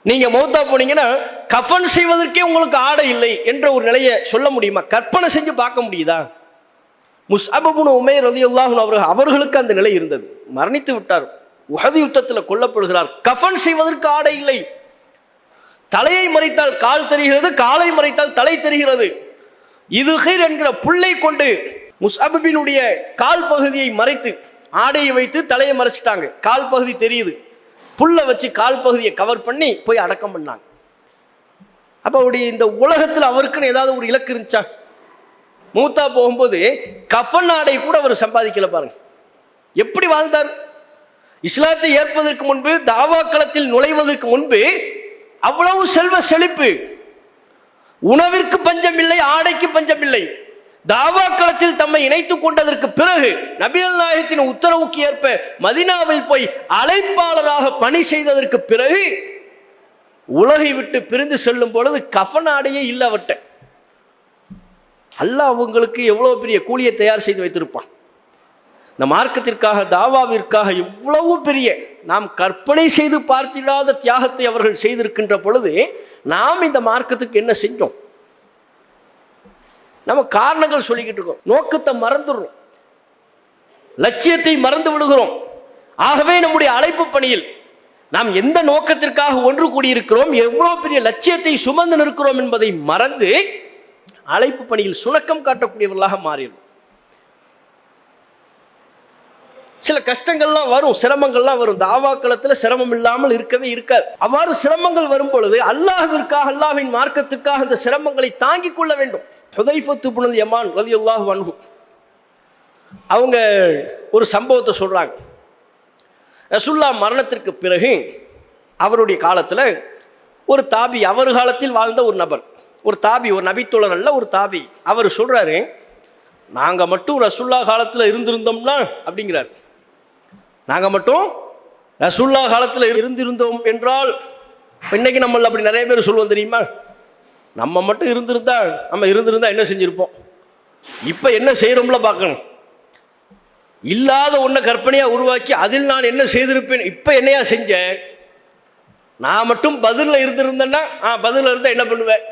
நீங்க மௌத்தா போனீங்கன்னா கஃன் செய்வதற்கே உங்களுக்கு ஆடை இல்லை என்ற ஒரு நிலையை சொல்ல முடியுமா? கற்பனை செஞ்சு பார்க்க முடியுதா? முஸ்அப் இப்னு உமைர் ரலியல்லாஹு அன்ஹு அவர்களுக்கு அந்த நிலை இருந்தது. மரணித்து விட்டார், உஹது யுத்தத்தில் கொல்லப்படுகிறார். கஃன் செய்வதற்கு ஆடை இல்லை. தலையை மறைத்தால் கால் தெரிகிறது, காலை மறைத்தால் தலை தெரிகிறது. இதுஹிர் என்கிற புல்லை கொண்டு முஸ்அப் பினுடைய கால் பகுதியை மறைத்து ஆடையை வைத்து தலையை மறைச்சிட்டாங்க. கால் பகுதி தெரியுது, புல்லை வச்சு கால் பகுதியை கவர் பண்ணி போய் அடக்கம் பண்ணாங்க. அப்ப அவருடைய இந்த உலகத்தில் அவருக்குன்னு ஏதாவது ஒரு இலக்கு இருந்துச்சா? மூத்தா போகும்போது கஃன் ஆடை கூட அவர் சம்பாதிக்கல. பாருங்க எப்படி வாழ்ந்தார். இஸ்லாத்தை ஏற்பதற்கு முன்பு, தாவாக்களத்தில் நுழைவதற்கு முன்பு அவ்வளவு செல்வ செழிப்பு, உணவிற்கு பஞ்சம் இல்லை, ஆடைக்கு பஞ்சம் இல்லை. தாவாக்களத்தில் தம்மை இணைத்துக் கொண்டதற்கு பிறகு நபிகள் நாயகத்தின் உத்தரவுக்கு ஏற்ப மதீனாவில் போய் அழைப்பாளராக பணி செய்ததற்கு பிறகு உலகை விட்டு பிரிந்து செல்லும் பொழுது கஃன் ஆடையே இல்லை அவர்கிட்ட. அல்லாஹ் அவங்களுக்கு எவ்வளவு பெரிய கூலியை தயார் செய்து வைத்திருப்பான். இந்த மார்க்கத்திற்காக, தாவாவிற்காக எவ்வளவு பெரிய, நாம் கற்பனை செய்து பார்த்திடாத தியாகத்தை அவர்கள் செய்திருக்கின்ற பொழுது நாம் இந்த மார்க்கத்துக்கு என்ன செஞ்சோம்? நம்ம காரணங்கள் சொல்லிக்கிட்டு இருக்கோம், நோக்கத்தை மறந்துடுறோம், லட்சியத்தை மறந்து விடுகிறோம். ஆகவே நம்முடைய அழைப்பு பணியில் நாம் எந்த நோக்கத்திற்காக ஒன்று கூடியிருக்கிறோம், எவ்வளவு பெரிய லட்சியத்தை சுமந்து நிற்கிறோம் என்பதை மறந்து அழைப்பு பணியில் சுணக்கம் காட்டக்கூடியவர்களாக மாறிடும். சில கஷ்டங்கள்லாம் வரும், சிரமங்கள்லாம் வரும். தாவாக்களத்தில் சிரமம் இல்லாமல் இருக்கவே இருக்காது. அவ்வாறு சிரமங்கள் வரும் பொழுது அல்லாஹ்விற்காக, அல்லாஹ்வின் மார்க்கத்துக்காக அந்த சிரமங்களை தாங்கிக் கொள்ள வேண்டும். ஹுதைஃபத்து இப்னுல் யமான் ரலியல்லாஹு அன்ஹு அவங்க ஒரு சம்பவத்தை சொல்றாங்க. ரசூலுல்லாஹ் மரணத்திற்கு பிறகு அவருடைய காலத்தில் ஒரு தாபி, அவர் காலத்தில் வாழ்ந்த ஒரு நபர், ஒரு தாபி, ஒரு நபித்தோழர் அல்ல, ஒரு தாபி. அவர் சொல்றாரு, நாங்க மட்டும் ரசூலுல்லாஹ் காலத்தில் இருந்திருந்தோம்னா, அப்படிங்கிறார், நாங்க மட்டும் ரசூலுல்லாஹ் காலத்தில் இருந்திருந்தோம் என்றால், இன்னைக்கு நம்மள அப்படி நிறைய பேர் சொல்லுவோம் தெரியுமா? நம்ம மட்டும் இருந்திருந்தா என்ன செஞ்சிருப்போம், இப்ப என்ன செய்யறோம்ல பார்க்கணும். இல்லாத ஒன்றை கற்பனையா உருவாக்கி அதில் நான் என்ன செய்திருப்பேன், இப்ப என்னையா செஞ்ச, நான் மட்டும் பதிலில் இருந்திருந்தேன்னா, பதிலில் இருந்தா என்ன பண்ணுவேன்,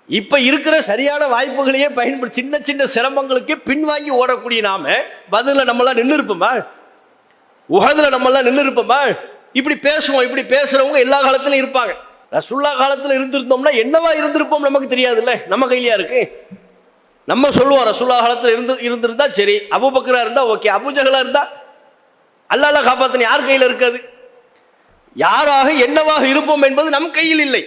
இப்ப இருக்கிற சரியான வாய்ப்புகளையே பயன்படுத்தி சின்ன சின்ன சிரமங்களுக்கே பின்வாங்கி ஓடக்கூடிய நாம பதில நம்மளாம் நின்று இருப்போமா? உஹதுல நம்மளாம் நின்று இருப்போமா? இப்படி பேசுவோம். இப்படி பேசுறவங்க எல்லா காலத்திலும் இருப்பாங்க. ரசூலுல்லாஹ் காலத்தில் இருந்திருந்தோம்னா என்னவா இருந்திருப்போம் நமக்கு தெரியாதுல்ல, நம்ம கையிலயா இருக்கு. நம்ம சொல்லுவோம் ரசூலுல்லாஹ் காலத்தில் இருந்திருந்தா சரி, அபூபக்கரா இருந்தா ஓகே, அபூஜஹலா இருந்தா அல்லாஹ் காப்பாத்தின யார் கையில் இருக்காது. யாராக என்னவாக இருப்போம் என்பது நம் கையில் இல்லை.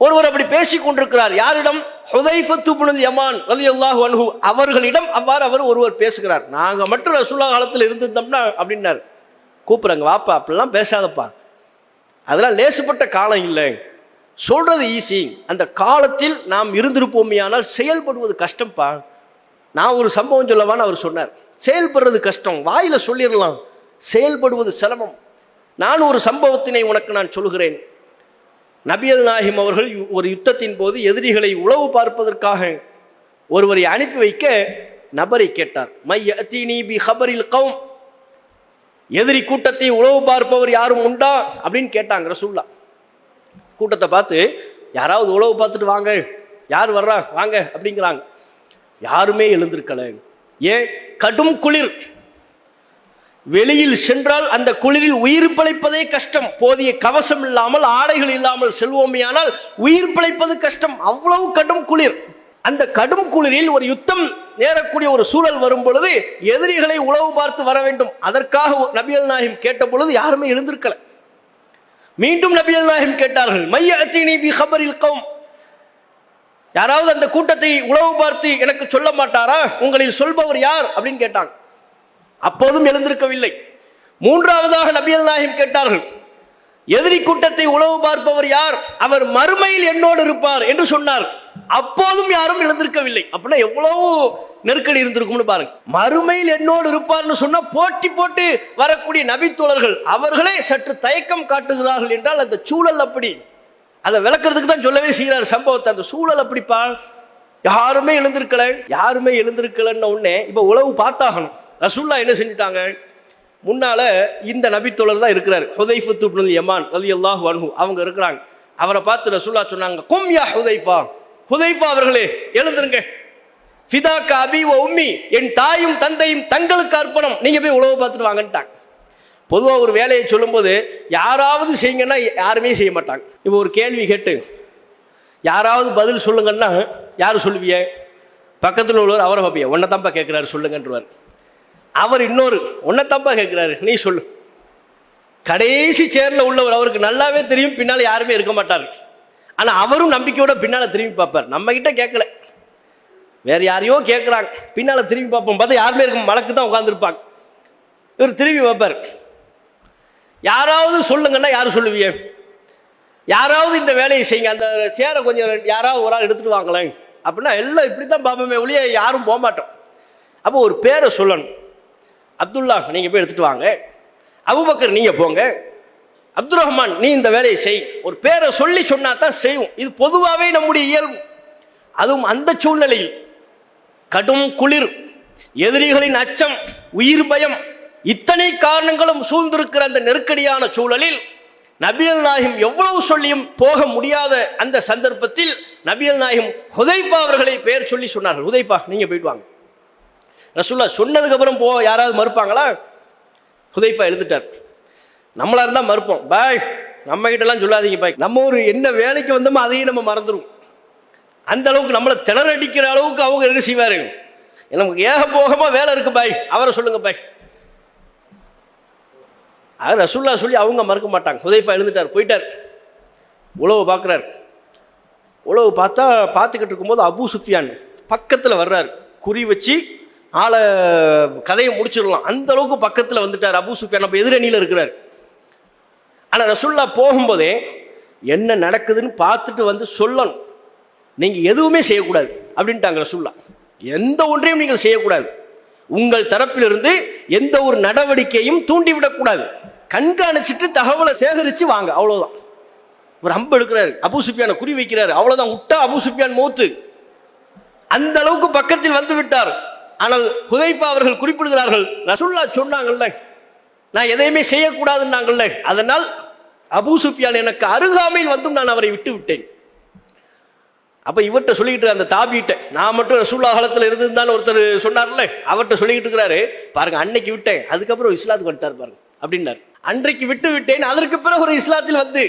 ஒருவர் அப்படி பேசிக் கொண்டிருக்கிறார். யாரிடம்? ஹுதைஃபத்து இப்னுல் யமான் ரலியல்லாஹு அன்ஹு அவர்களிடம் அவ்வாறு அவர் ஒருவர் பேசுகிறார். நாங்க மட்டும் ரசூலுல்லாஹ் காலத்தில் இருந்திருந்தோம்னா அப்படின்னாரு. கூப்பிடுறாங்க, வாப்பா அப்படிலாம் பேசாதப்பா, அதெல்லாம் லேசுப்பட்ட காலம் இல்லை, சொல்றது ஈஸி. அந்த காலத்தில் நாம் இருந்திருப்போமையானால் செயல்படுவது கஷ்டம்ப்பா. நான் ஒரு சம்பவம் சொல்லவான்னு அவர் சொன்னார். செயல்படுறது கஷ்டம், வாயில சொல்லிடலாம், செயல்படுவது சிரமம். நான் ஒரு சம்பவத்தினை உனக்கு நான் சொல்கிறேன். நபிகள் நாயகம் அவர்கள் ஒரு யுத்தத்தின் போது எதிரிகளை உளவு பார்ப்பதற்காக ஒருவரை அனுப்பி வைக்க நபரை கேட்டார். மையத்தீனி பி ஹபரில் கௌம், எதிரி கூட்டத்தை உளவு பார்ப்பவர் யாரும் உண்டா அப்படின்னு கேட்டாங்க ரசூலுல்லாஹ். கூட்டத்தை பார்த்து யாராவது உளவு பார்த்துட்டு வாங்க, யார் வர்றா வாங்க அப்படிங்கிறாங்க. யாருமே எழுந்திருக்கல. ஏன்? கடும் குளிர். வெளியில் சென்றால் அந்த குளிரில் உயிர் பிழைப்பதே கஷ்டம். போதிய கவசம் இல்லாமல் ஆடைகள் இல்லாமல் செல்வோமையானால் உயிர் பிழைப்பது கஷ்டம். அவ்வளவு கடும் குளிர். அந்த கடும் குளிரில் ஒரு யுத்தம் நேரக்கூடிய ஒரு சூழல் வரும் பொழுது எதிரிகளை உளவு பார்த்து வர வேண்டும். அதற்காக நபிகள் நாயகம் கேட்ட பொழுது யாருமே எழுந்திருக்கல. மீண்டும் நபிகள் நாயகம் கேட்டார்கள், மையத்தீனி பி ஹபரில் கௌம், யாராவது அந்த கூட்டத்தை உளவு பார்த்து எனக்கு சொல்ல மாட்டாரா, உங்களில் சொல்பவர் யார் அப்படின்னு கேட்டாங்க. அப்போதும் எழுந்திருக்கவில்லை. மூன்றாவதாக நபிகள் நாயகம் கேட்டார்கள், எதிரி கூட்டத்தை உளவு பார்ப்பவர் யார், அவர் மறுமையில் என்னோடு இருப்பார் என்று சொன்னார். அப்போதும் யாரும் எழுந்திருக்கவில்லை. அப்படின்னா எவ்வளவு நெருக்கடி இருந்திருக்கும்னு பாருங்க. மறுமையில் என்னோடு இருப்பார்னு சொன்னா போட்டி போட்டு வரக்கூடிய நபித்தோழர்கள் அவர்களே சற்று தயக்கம் காட்டுகிறார்கள் என்றால் அந்த சூழல் அப்படி. அதை விளக்குறதுக்கு தான் சொல்லவே செய்கிறார் சம்பவத்தை. அந்த சூழல் அப்படிப்பா. யாருமே எழுந்திருக்கல. யாருமே எழுந்திருக்கலன்னு உடனே இப்ப உளவு பார்த்தாகணும். ரசூலுல்லாஹ் என்ன செஞ்சுட்டாங்க, முன்னால இந்த நபித்தோழர் தான் இருக்கிறார், ஹுதைஃபத்து இப்னுல் யமான் ரலியல்லாஹு அன்ஹு, அவங்க இருக்கிறாங்க. அவரை பார்த்து ரசூலுல்லாஹ் சொன்னாங்க, கும் யா ஹுதைஃபா, ஹுதைஃபா அவர்களே எழுந்திருங்க. ஃபிதாக்க அபி வ உம்மி, என் தாயும் தந்தையும் தங்களுக்கு அர்ப்பணம், நீங்க போய் உளவு பார்த்துட்டு வாங்கன்ட்டாங்க. பொதுவாக ஒரு வேலையை சொல்லும்போது யாராவது செய்யுங்கன்னா யாருமே செய்ய மாட்டாங்க. இப்போ ஒரு கேள்வி கேட்டு யாராவது பதில் சொல்லுங்கன்னா யாரு சொல்லுவிய? பக்கத்தில் உள்ளவர் அவரை பார்ப்பிய, ஒன்னை தான்ப்பா கேட்குறாரு சொல்லுங்கன்றவர். அவர் இன்னொரு, ஒன்னை தான்ப்பா கேட்குறாரு நீ சொல்லு. கடைசி சேர்ல உள்ளவர் அவருக்கு நல்லாவே தெரியும் பின்னால் யாருமே இருக்க மாட்டார். ஆனால் அவரும் நம்பிக்கையோட பின்னால் திரும்பி பார்ப்பார். நம்ம கிட்ட கேட்கல, வேற யாரையோ கேட்குறாங்க, பின்னால் திரும்பி பார்ப்போம், பார்த்தா யாருமே இருக்க, மலக்கு தான் உட்காந்துருப்பாங்க. இவர் திரும்பி பார்ப்பார். யாராவது சொல்லுங்கன்னா யாரு சொல்லுவிய? யாராவது இந்த வேலையை செய்யுங்க, அந்த சேரை கொஞ்சம் யாராவது ஒரு ஆள் எடுத்துட்டு வாங்களேன் அப்படின்னா எல்லாம் இப்படித்தான் பாப்பமே ஒழிய யாரும் போக மாட்டோம். அப்போ ஒரு பேரை சொல்லணும். அப்துல்லா நீங்க போய் எடுத்துட்டு வாங்க, அபூபக்கர் நீங்க போங்க, அப்துல் ரஹ்மான் நீ இந்த வேலையை செய். ஒரு பேரை சொல்லி சொன்னா தான் செய்வோம். இது பொதுவாகவே நம்முடைய இயல்பு. அதுவும் அந்த சூழ்நிலையில் கடும் குளிர், எதிரிகளின் அச்சம், உயிர் பயம், இத்தனை காரணங்களும் சூழ்ந்திருக்கிற அந்த நெருக்கடியான சூழலில் நபிகள் நாயகம் எவ்வளவு சொல்லியும் போக முடியாத அந்த சந்தர்ப்பத்தில் நபிகள் நாயகம் ஹுதைஃபா அவர்களை பெயர் சொல்லி சொன்னார்கள். ஹுதைஃபா நீங்க போயிட்டு வாங்க. ரசூலுல்லாஹ் சொன்னதுக்கு அப்புறம் யாராவது மறுப்பாங்களா? ஹுதைஃபா எழுந்துட்டார். நம்மளா இருந்தா மறுப்போம், பாய் நம்ம கிட்ட எல்லாம் சொல்லாதீங்க பாய், நம்ம ஒரு என்ன வேலைக்கு வந்தோமோ அதையும் நம்ம மறந்துடும். அந்த அளவுக்கு நம்மளை திணறடிக்கிற அளவுக்கு அவங்க என்ன செய்வாரு, நமக்கு ஏக போகமா வேலை இருக்கு பாய், அவரை சொல்லுங்க பாய். ரசூலுல்லாஹ் சொல்லி அவங்க மறுக்க மாட்டாங்க. ஹுதைஃபா எழுந்துட்டார், போயிட்டார். உளவு பார்க்குறாரு. உளவு பார்த்தா பார்த்துக்கிட்டு இருக்கும்போது அபூ சுஃபியான் பக்கத்தில் வர்றாரு. குறி வச்சு ஆளை கதையை முடிச்சிடலாம் அந்த அளவுக்கு பக்கத்தில் வந்துட்டார் அபூ சுஃபியான். அப்போ எதிரணியில் இருக்கிறார். ஆனால் ரசூலுல்லாஹ் போகும்போதே என்ன நடக்குதுன்னு பார்த்துட்டு வந்து சொல்லணும், நீங்கள் எதுவுமே செய்யக்கூடாது அப்படின்ட்டாங்க ரசூலுல்லாஹ். எந்த ஒன்றையும் நீங்கள் செய்யக்கூடாது, உங்கள் தரப்பிலிருந்து எந்த ஒரு நடவடிக்கையும் தூண்டிவிடக்கூடாது, கண்காணிச்சுட்டு தகவலை சேகரித்து வாங்க, அவ்வளோதான். ஒரு அம்பு எடுக்கிறாரு, அபூ சுஃபியானை குறி வைக்கிறாரு, அவ்வளோதான். விட்டா அபூ சுஃபியான் மௌத்து. அந்த அளவுக்கு பக்கத்தில் வந்து விட்டார். ஆனால் ஹுதைஃபா அவர்கள் குறிப்பிடுகிறார்கள், ரசூலுல்லாஹ் சொன்னாங்கல்ல நான் எதையுமே செய்யக்கூடாதுன்னாங்கல்ல, அதனால் அபூ சுஃபியான் எனக்கு அருகாமையில் வந்தும் நான் அவரை விட்டு விட்டேன். அப்ப இவர்கிட்ட சொல்லிக்கிட்டு அந்த தாபிட்ட, நான் மட்டும் ரசூலுல்லாஹ் காலத்தில் இருந்திருந்தாலும் ஒருத்தர் சொன்னார்ல, அவர்கிட்ட சொல்லிக்கிட்டு இருக்கிறாரு, பாருங்க அன்னைக்கு விட்டேன், அதுக்கப்புறம் இஸ்லாத்துக்கு வந்துட்டார் பாருங்க அப்படின்னாரு. அன்றைக்கு விட்டு விட்டேன், அதற்கு பிறகு ஒரு இஸ்லாத்தில் வந்து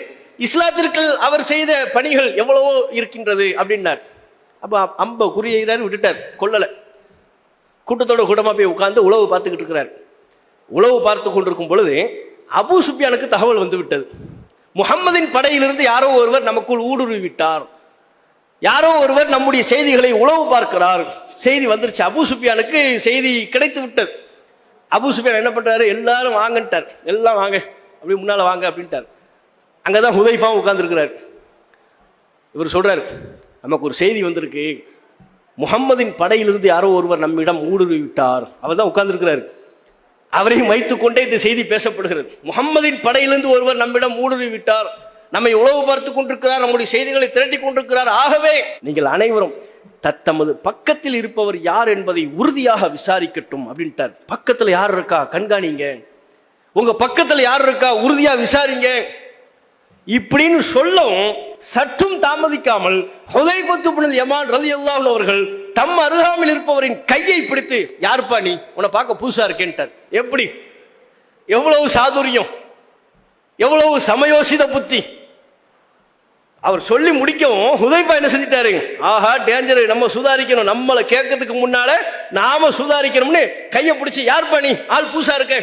இஸ்லாத்திற்கு அவர் செய்த பணிகள் எவ்வளவோ இருக்கின்றது அப்படின்னார். அப்ப அம்ப குறியாரு விட்டுட்டார், கொல்லலை. கூட்டத்தோட கூட்டமா போய் உட்கார்ந்து உளவு பார்த்துக்கிட்டு இருக்கிறார். உளவு பார்த்து கொண்டிருக்கும் பொழுது அபூ சுஃபியானுக்கு தகவல் வந்து விட்டது, முஹம்மதின் படையிலிருந்து யாரோ ஒருவர் நமக்குள் ஊடுருவி விட்டார், யாரோ ஒருவர் நம்முடைய செய்திகளை உளவு பார்க்கிறார். செய்தி வந்துருச்சு. அபூ சுஃபியானுக்கு செய்தி கிடைத்து விட்டது. அபூ சுஃபியான் என்ன பண்றாரு, எல்லாரும் வாங்கன்ட்டார், எல்லாம் வாங்க அப்படி முன்னால வாங்க அப்படின்ட்டார். அங்கதான் ஹுதைஃபா உட்கார்ந்துருக்கிறார். இவர் சொல்றாரு, நமக்கு ஒரு செய்தி வந்திருக்கு, முகம்மதின் படையிலிருந்து யாரோ ஒருவர் நம்மிடம் ஊடுருவி விட்டார். அவர் தான் உட்கார்ந்துருக்கிறார். அவரையும் வைத்துக் கொண்டே இந்த செய்தி பேசப்படுகிறது. முகம்மதின் படையிலிருந்து ஒருவர் நம்மிடம் ஊடுருவி விட்டார், நம்மை உளவு பார்த்து கொண்டிருக்கிறார், நம்முடைய செய்திகளை திரட்டி கொண்டிருக்கிறார். ஆகவே நீங்கள் அனைவரும் தத்தமது பக்கத்தில் இருப்பவர் யார் என்பதை உறுதியாக விசாரிக்கட்டும் அப்படின்ட்டார். பக்கத்தில் யார் இருக்கா கண்காணிங்க, உங்க பக்கத்தில் யார் இருக்கா உறுதியா விசாரிங்க இப்படின்னு சொல்லவும் சற்றும் தாமதிக்காமல் ஹுதைஃபத்து பின் யமான் ரலியல்லாஹு அன்ஹு அவர்கள் தம் அருகாமையில் இருப்பவரின் கையை பிடித்து, யாருப்பா நீ, உன்னை பார்க்க புதுசா இருக்கேன்ட்டார். எப்படி, எவ்வளவு சாதுரியம், எவ்வளவு சமயோசித புத்தி. அவர் சொல்லி முடிக்கவும் ஹுதைஃபா என்ன செஞ்சிட்டாரு, ஆஹா டேஞ்சர், நம்ம சுதாரிக்கணும், நம்மளை கேட்கறதுக்கு முன்னால நாம சுதாரிக்கணும்னு கையை பிடிச்சி, யாருப்பா நீ, ஆள் புதுசா இருக்க.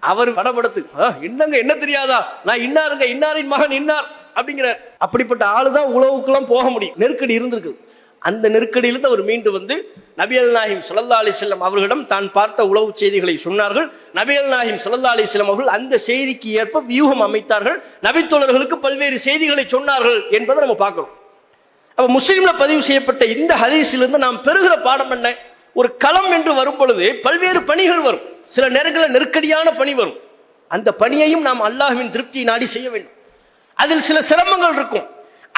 அவர் படபடுத்து, என்னங்க என்ன தெரியாதா, நான் இன்னாருங்க, இன்னாரின் மகன் இன்னார் அப்படிங்கிறார். அப்படிப்பட்ட ஆளுதான் உளவுக்கெல்லாம் போக முடியும். நெருக்கடி இருந்திருக்கு. அந்த நெருக்கடியிலிருந்து அவர் மீண்டு வந்து நபிகள் நாயகம் ஸல்லல்லாஹு அலைஹி வஸல்லம் அவர்களிடம் தான் பார்த்த உளவு செய்திகளை சொன்னார்கள். நபிகள் நாயகம் ஸல்லல்லாஹு அலைஹி வஸல்லம் அவர்கள் அந்த செய்திக்கு ஏற்ப வியூகம் அமைத்தார்கள், நபித்தோழர்களுக்கு பல்வேறு செய்திகளை சொன்னார்கள் என்பதை நம்ம பார்க்கிறோம். அப்ப முஸ்லிம்ல பதிவு செய்யப்பட்ட இந்த ஹதீஸிலிருந்து நாம் பெறுகிற பாடம் என்ன? ஒரு களம் என்று வரும் பொழுது பல்வேறு பணிகள் வரும். சில நேரங்களில் நெருக்கடியான பணி வரும். அந்த பணியையும் நாம் அல்லாஹ்வின் திருப்தியை நாடி செய்ய வேண்டும். அதில் சில சிரமங்கள் இருக்கும்.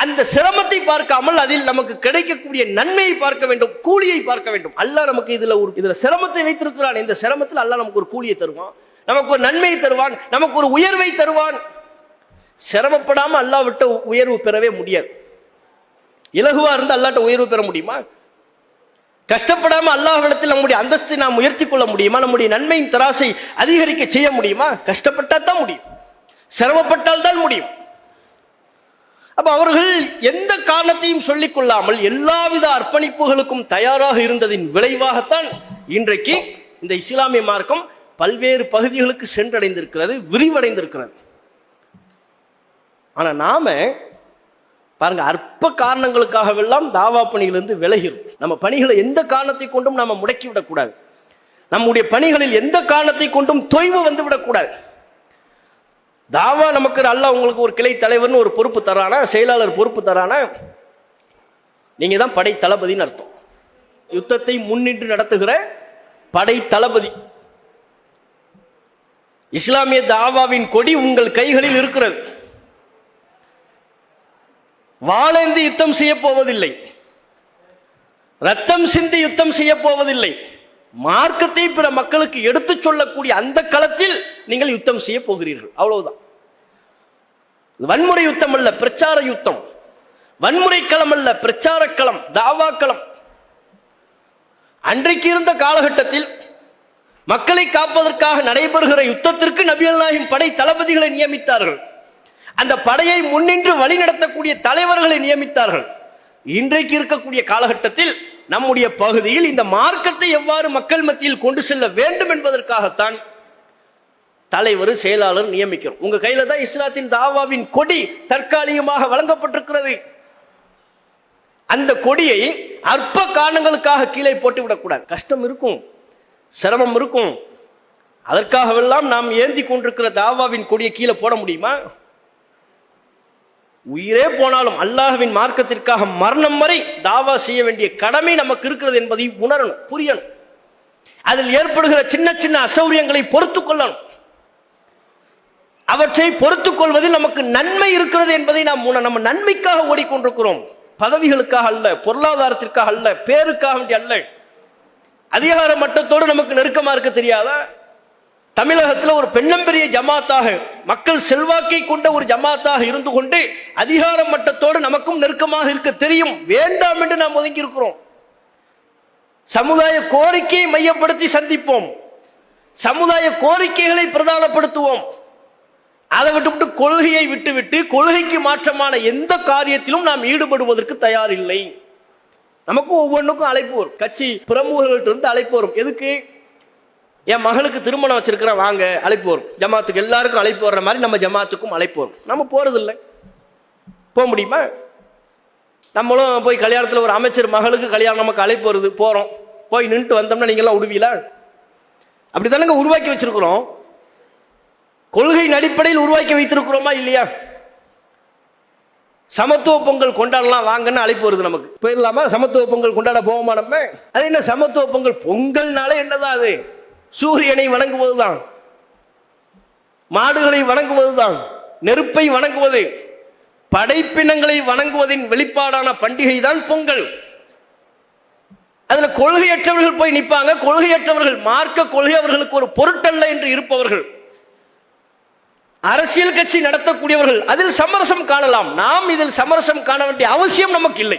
அந்த சிரமத்தை பார்க்காமல் அதில் நமக்கு கிடைக்கக்கூடிய நன்மையை பார்க்க வேண்டும், கூலியை பார்க்க வேண்டும். அல்லாஹ் நமக்கு இதுல சிரமத்தை வைத்திருக்கிறான். இந்த சிரமத்தில் அல்லாஹ் நமக்கு ஒரு கூலியை தருவான், நமக்கு ஒரு நன்மையை தருவான், நமக்கு ஒரு உயர்வை தருவான். சிரமப்படாம அல்லாஹ் விட்ட உயர்வு பெறவே முடியாது. இலகுவா இருந்து அல்லாஹ்ட்ட உயர்வு பெற முடியுமா? கஷ்டப்படாம அல்லாஹ்விடத்தில் நம்முடைய அந்தஸ்தை நாம் உயர்த்தி கொள்ள முடியுமா? நம்முடைய நன்மையின் தராசை அதிகரிக்க செய்ய முடியுமா? கஷ்டப்பட்டால் தான் முடியும், சிரமப்பட்டால் தான் முடியும். அப்ப அவர்கள் எந்த காரணத்தையும் சொல்லிக் கொள்ளாமல் எல்லாவித அர்ப்பணிப்புகளுக்கும் தயாராக இருந்ததின் விளைவாகத்தான் இன்றைக்கு இந்த இஸ்லாமிய மார்க்கம் பல்வேறு பகுதிகளுக்கு சென்றடைந்திருக்கிறது, விரிவடைந்திருக்கிறது. ஆனா நாம பாருங்க, அற்ப காரணங்களுக்காகவெல்லாம் தாவா பணியிலிருந்து விலகிறோம். நம்ம பணிகளை எந்த காரணத்தை கொண்டும் நாம முடக்கி விடக்கூடாது. நம்முடைய பணிகளில் எந்த காரணத்தை கொண்டும் தொய்வு வந்து விடக்கூடாது. தாவா நமக்கு அல்லாஹ் உங்களுக்கு ஒரு கிளை தலைவர்னு ஒரு பொறுப்பு தரானா, செயலாளர் பொறுப்பு தரானா, நீங்க தான் படை தளபதினு அர்த்தம். யுத்தத்தை முன்னின்று நடத்துகிற படை தளபதி. இஸ்லாமிய தாவாவின் கொடி உங்கள் கைகளில் இருக்கிறது. வாளேந்தி யுத்தம் செய்ய போவதில்லை, ரத்தம் சிந்தி யுத்தம் செய்ய போவதில்லை. மார்க்கத்தை பிற மக்களுக்கு எடுத்துச் சொல்லக்கூடிய அந்த களத்தில் நீங்கள் யுத்தம் செய்ய போகிறீர்கள், அவ்வளவுதான். வன்முறை யுத்தம் அல்ல, பிரச்சார யுத்தம். வன்முறை களம் அல்ல, பிரச்சார களம், தாவா களம். அன்றைக்கு இருந்த காலகட்டத்தில் மக்களை காப்பதற்காக நடைபெறுகிற யுத்தத்திற்கு நபிகள் நாயகம் படை தளபதிகளை நியமித்தார்கள். அந்த படையை முன்னின்று வழிநடத்தக்கூடிய தலைவர்களை நியமித்தார்கள். இன்றைக்கு இருக்கக்கூடிய காலகட்டத்தில் நம்முடைய பகுதியில் இந்த மார்க்கத்தை எவ்வாறு மக்கள் மத்தியில் கொண்டு செல்ல வேண்டும் என்பதற்காகத்தான் தலைவர், செயலாளர் நியமிக்கிறோம். உங்க கையில தான் இஸ்லாத்தின் தாவாவின் கொடி தற்காலிகமாக வழங்கப்பட்டிருக்கிறது. அந்த கொடியை அற்ப காரணங்களுக்காக கீழே போட்டு விடக்கூடாது. கஷ்டம் இருக்கும், சிரமம் இருக்கும். அதற்காகவெல்லாம் நாம் ஏந்தி கொண்டிருக்கிற தாவாவின் கொடியை கீழே போட முடியுமா? உயிரே போனாலும் அல்லாஹ்வின் மார்க்கத்திற்காக மரணம் வரை தாவா செய்ய வேண்டிய கடமை நமக்கு இருக்கிறது என்பதை உணரணும், புரியணும். அதில் ஏற்படுகிற சின்ன சின்ன அசௌரியங்களை பொறுத்துக் கொள்ளணும். அவற்றை பொறுத்துக் கொள்வதில் நமக்கு நன்மை இருக்கிறது என்பதை நம்ம நன்மைக்காக ஓடிக்கொண்டிருக்கிறோம். பதவிகளுக்காக அல்ல, பொருளாதாரத்திற்காக அல்ல, பேருக்காக வேண்டிய அல்ல. அதிகார மட்டத்தோடு நமக்கு நெருக்கமா இருக்க தெரியாதா? தமிழகத்தில் ஒரு பெண்ணம்பெரிய ஜமாத்தாக, மக்கள் செல்வாக்கை கொண்ட ஒரு ஜமாத்தாக இருந்து கொண்டு அதிகார மட்டத்தோடு நமக்கும் நெருக்கமாக இருக்க தெரியும். வேண்டாம் என்று நாம் ஒதுங்கி இருக்கிறோம். சமுதாய கோரிக்கையை மையப்படுத்தி சந்திப்போம், சமுதாய கோரிக்கைகளை பிரதானப்படுத்துவோம். அதை விட்டுவிட்டு கொள்கையை விட்டுவிட்டு கொள்கைக்கு மாற்றமான எந்த காரியத்திலும் நாம் ஈடுபடுவதற்கு தயார் இல்லை. நமக்கும் ஒவ்வொன்றுக்கும் அழைப்பு வரும். கட்சி பிரமுகர்கள்ட்ட இருந்து அழைப்பு வரும். எதுக்கு? என் மகளுக்கு திருமணம் வச்சிருக்கிறேன், வாங்க, அழைப்பு வரும். ஜமாத்துக்கு எல்லாருக்கும் அழைப்பு வர்ற மாதிரி நம்ம ஜமாத்துக்கும் அழைப்பு வரும். நம்ம போறதில்லை, போக முடியுமா? நம்மளும் போய் கல்யாணத்தில் ஒரு அமைச்சர் மகளுக்கு கல்யாணம் நமக்கு அழைப்பு வருது, போறோம். போய் நின்று வந்தோம்னா நீங்களாம் விடுவீங்களா? அப்படித்தானங்க உருவாக்கி வச்சிருக்கிறோம். கொள்கையின் அடிப்படையில் உருவாக்கி வைத்திருக்கிறோமா இல்லையா? சமத்துவ பொங்கல் கொண்டாடலாம் வாங்கன்னு அழைப்பு வருது நமக்கு. போயிடலாமா? சமத்துவ பொங்கல் கொண்டாட போவோமா நம்ம? அது என்ன சமத்துவ பொங்கல்? பொங்கல்னாலே என்னதான் அது? சூரியனை வணங்குவதுதான், மாடுகளை வணங்குவதுதான், நெருப்பை வணங்குவது, படைப்பினங்களை வணங்குவதின் வெளிப்பாடான பண்டிகை தான் பொங்கல். அதுல கொள்கையற்றவர்கள் போய் நிற்பாங்க. கொள்கையற்றவர்கள், மார்க்க கொள்கை அவர்களுக்கு ஒரு பொருட்டல்ல என்று இருப்பவர்கள், அரசியல் கட்சி நடத்தக்கூடியவர்கள் அதில் சமரசம் காணலாம். நாம் இதில் சமரசம் காண வேண்டிய அவசியம் நமக்கு இல்லை.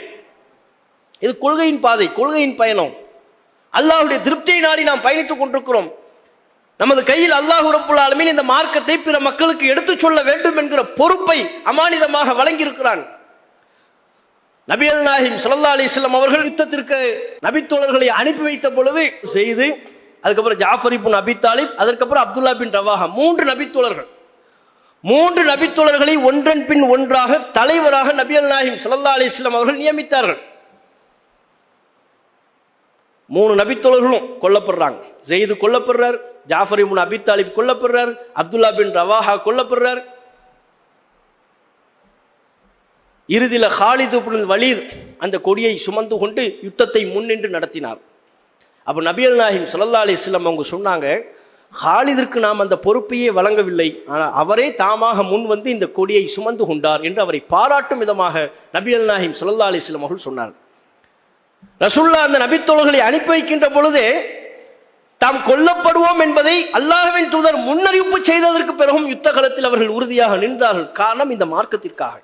இது கொள்கையின் பாதை, கொள்கையின் பயணம். அல்லாஹ்வுடைய திருப்தியை நாடி நாம் பயணித்துக் கொண்டிருக்கிறோம். நமது கையில் அல்லாஹ் ரப்புல் ஆலமீன் இந்த மார்க்கத்தை பிற மக்களுக்கு எடுத்துச் சொல்ல வேண்டும் என்கிற பொறுப்பை அமானிதமாக வழங்கி இருக்கிறான். நபிகள் நாயகம் ஸல்லல்லாஹு அலைஹி வஸல்லம் அவர்கள் யுத்தத்திற்கு நபித்தோழர்களை அனுப்பி வைத்த பொழுது செய்து, அதுக்கப்புறம் ஜாஃபர் இப்னு அபி தாலிப், அதற்கப்புறம் அப்துல்லா பின் ரவாஹா, 3 நபித்தோழர்கள். 3 நபித்தோழர்களை ஒன்றன் பின் ஒன்றாக தலைவராக நபிகள் நாயகம் ஸல்லல்லாஹு அலைஹி வஸல்லம் அவர்கள் நியமித்தார்கள். 3 நபித்தோழர்களும் கொல்லப்படுறாங்க. ஜெயிது கொல்லப்படுறார், ஜாஃபர் இப்னு அபி தாலிப் கொல்லப்படுறார், அப்துல்லா பின் ரவாஹா கொல்லப்படுறார். இறுதியில் ஹாலித் இப்னு வலீத் அந்த கொடியை சுமந்து கொண்டு யுத்தத்தை முன்னின்று நடத்தினார். அப்போ நபிகள் நாயகம் ஸல்லல்லாஹு அலைஹி வஸல்லம் அவங்க சொன்னாங்க, ஹாலிதிற்கு நாம் அந்த பொறுப்பையே வழங்கவில்லை, ஆனால் அவரே தாமாக முன் வந்து இந்த கொடியை சுமந்து கொண்டார் என்று அவரை பாராட்டும் விதமாக நபிகள் நாயகம் ஸல்லல்லாஹு அலைஹி வஸல்லம் அவர்கள் சொன்னார். ரசூலுல்லாஹ் அந்த நபித்தோழர்களை அனுப்பி வைக்கின்ற பொழுதே தாம் கொல்லப்படுவோம் என்பதை அல்லாஹ்வின் தூதர் முன்னறிவிப்பு செய்ததற்கு பிறகும் யுத்த களத்தில் அவர்கள் உறுதியாக நின்றார்கள். காரணம், இந்த மார்க்கத்திற்காக.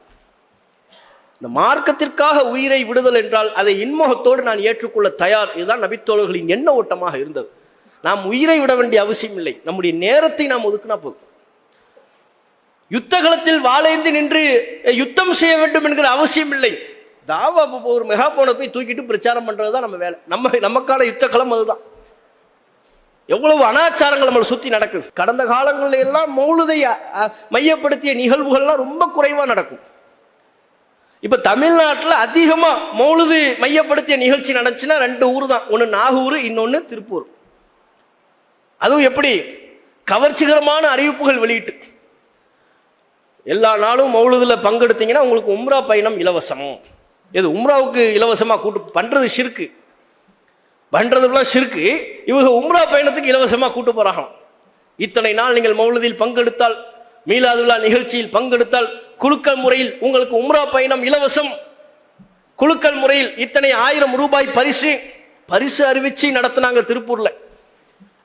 இந்த மார்க்கத்திற்காக உயிரை விடுதல் என்றால் அதை இன்முகத்தோடு நான் ஏற்றுக்கொள்ள தயார். இதுதான் நபித்தோழர்களின் எண்ண ஓட்டமாக இருந்தது. நாம் உயிரை விட வேண்டிய அவசியம் இல்லை, நம்முடைய நேரத்தை நாம் ஒதுக்கினா போதும். யுத்த களத்தில் வாளேந்தி நின்று யுத்தம் செய்ய வேண்டும் என்கிற அவசியம் இல்லை. தாவா ஒரு மெகாபோனை போய் தூக்கிட்டு பிரச்சாரம் பண்றது தான் நம்ம வேலை. நமக்கான யுத்த களம் அதுதான். எவ்வளவு அனாச்சாரங்கள் நம்மளை சுத்தி நடக்குது. கடந்த காலங்களில் எல்லாம் மௌலுதை மையப்படுத்திய நிகழ்வுகள்லாம் ரொம்ப குறைவா நடக்கும். இப்ப தமிழ்நாட்டில் அதிகமா மௌலுது மையப்படுத்திய நிகழ்ச்சி நடந்துச்சுன்னா 2 ஊர் தான். ஒன்னு நாகூர், இன்னொன்னு திருப்பூர். அதுவும் எப்படி கவர்ச்சிகரமான அறிவிப்புகள் வெளியிட்டு, எல்லா நாளும் மௌலுதுல பங்கெடுத்தீங்கன்னா உங்களுக்கு உம்ரா பயணம் இலவசம். எது உம்ராவுக்கு இலவசமா கூட்டு பண்றது ஷிர்கு, பண்றதுலாம் ஷிர்கு. இவங்க உம்ரா பயணத்துக்கு இலவசமா கூட்டு போறாங்க. இத்தனை நாள் நீங்கள் மௌலுதில் பங்கெடுத்தால், மீலாதுல்லா நிகழ்ச்சியில் பங்கெடுத்தால் குலுக்கல் முறையில் உங்களுக்கு உம்ரா பயணம் இலவசம். குலுக்கல் முறையில் இத்தனை 1000 ரூபாய் பரிசு அறிவிச்சு நடத்தினாங்க திருப்பூர்ல.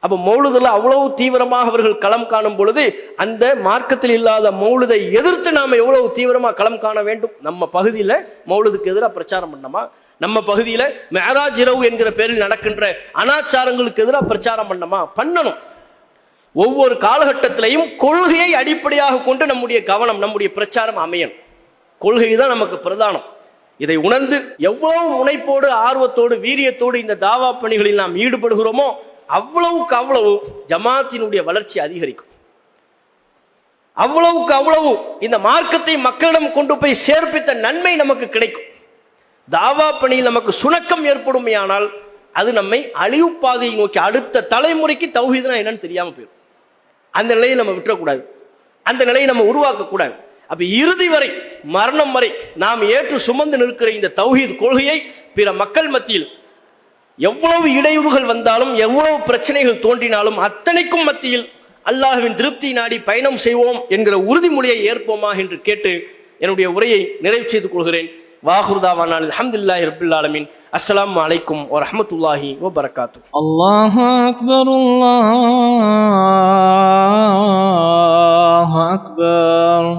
அப்ப மௌலுதுல அவ்வளவு தீவிரமாக அவர்கள் களம் காணும் பொழுது அந்த மார்க்கத்தில் இல்லாத மௌலுதை எதிர்த்து நாம எவ்வளவு தீவிரமா களம் காண வேண்டும். நம்ம பகுதியில மௌலுதுக்கு எதிராக பிரச்சாரம் பண்ணோமா? நம்ம பகுதியில மேராஜ் இரவு என்கிற பேரில் நடக்கின்ற அனாச்சாரங்களுக்கு எதிராக பிரச்சாரம் பண்ணோமா? பண்ணணும். ஒவ்வொரு காலகட்டத்திலையும் கொள்கையை அடிப்படையாக கொண்டு நம்முடைய கவனம், நம்முடைய பிரச்சாரம் அமையணும். கொள்கை தான் நமக்கு பிரதானம். இதை உணர்ந்து எவ்வளவு முனைப்போடு, ஆர்வத்தோடு, வீரியத்தோடு இந்த தாவா பணிகளில் நாம் ஈடுபடுகிறோமோ அவ்வளவுக்கு அவ்வளவு ஜமாத்தினுடைய வளர்ச்சி அதிகரிக்கும். அவ்வளவுக்கு அவ்வளவு இந்த மார்க்கத்தை மக்களிடம் கொண்டு போய் சேர்ப்பித்த நன்மை நமக்கு கிடைக்கும். தாவா பணியில் நமக்கு சுணக்கம் ஏற்படுமையானால் அது நம்மை அழிவு பாதையை நோக்கி, அடுத்த தலைமுறைக்கு தௌஹீதுனா என்னன்னு தெரியாம போயிடும். அந்த நிலையை நம்ம விட்டுறக்கூடாது, அந்த நிலையை நம்ம உருவாக்கக்கூடாது. அப்ப இறுதி வரை, மரணம் வரை நாம் ஏற்று சுமந்து நிற்கிற இந்த தௌஹீத் கொள்கையை பிற மக்கள் மத்தியில் எவ்வளவு இடையூறுகள் வந்தாலும், எவ்வளவு பிரச்சனைகள் தோன்றினாலும் அத்தனைக்கும் மத்தியில் அல்லாஹ்வின் திருப்தி நாடி பயணம் செய்வோம் என்கிற உறுதிமொழியை ஏற்போமா என்று கேட்டு என்னுடைய உரையை நிறைவு செய்து கொள்கிறேன். வாஹிரு தாவானா அல்ஹம்துலில்லாஹி ரப்பில் ஆலமீன். அஸ்ஸலாமு அலைக்கும் வரஹ்மத்துல்லாஹி வபரகாத்துஹு. அல்லாஹு அக்பர், அல்லாஹு அக்பர்.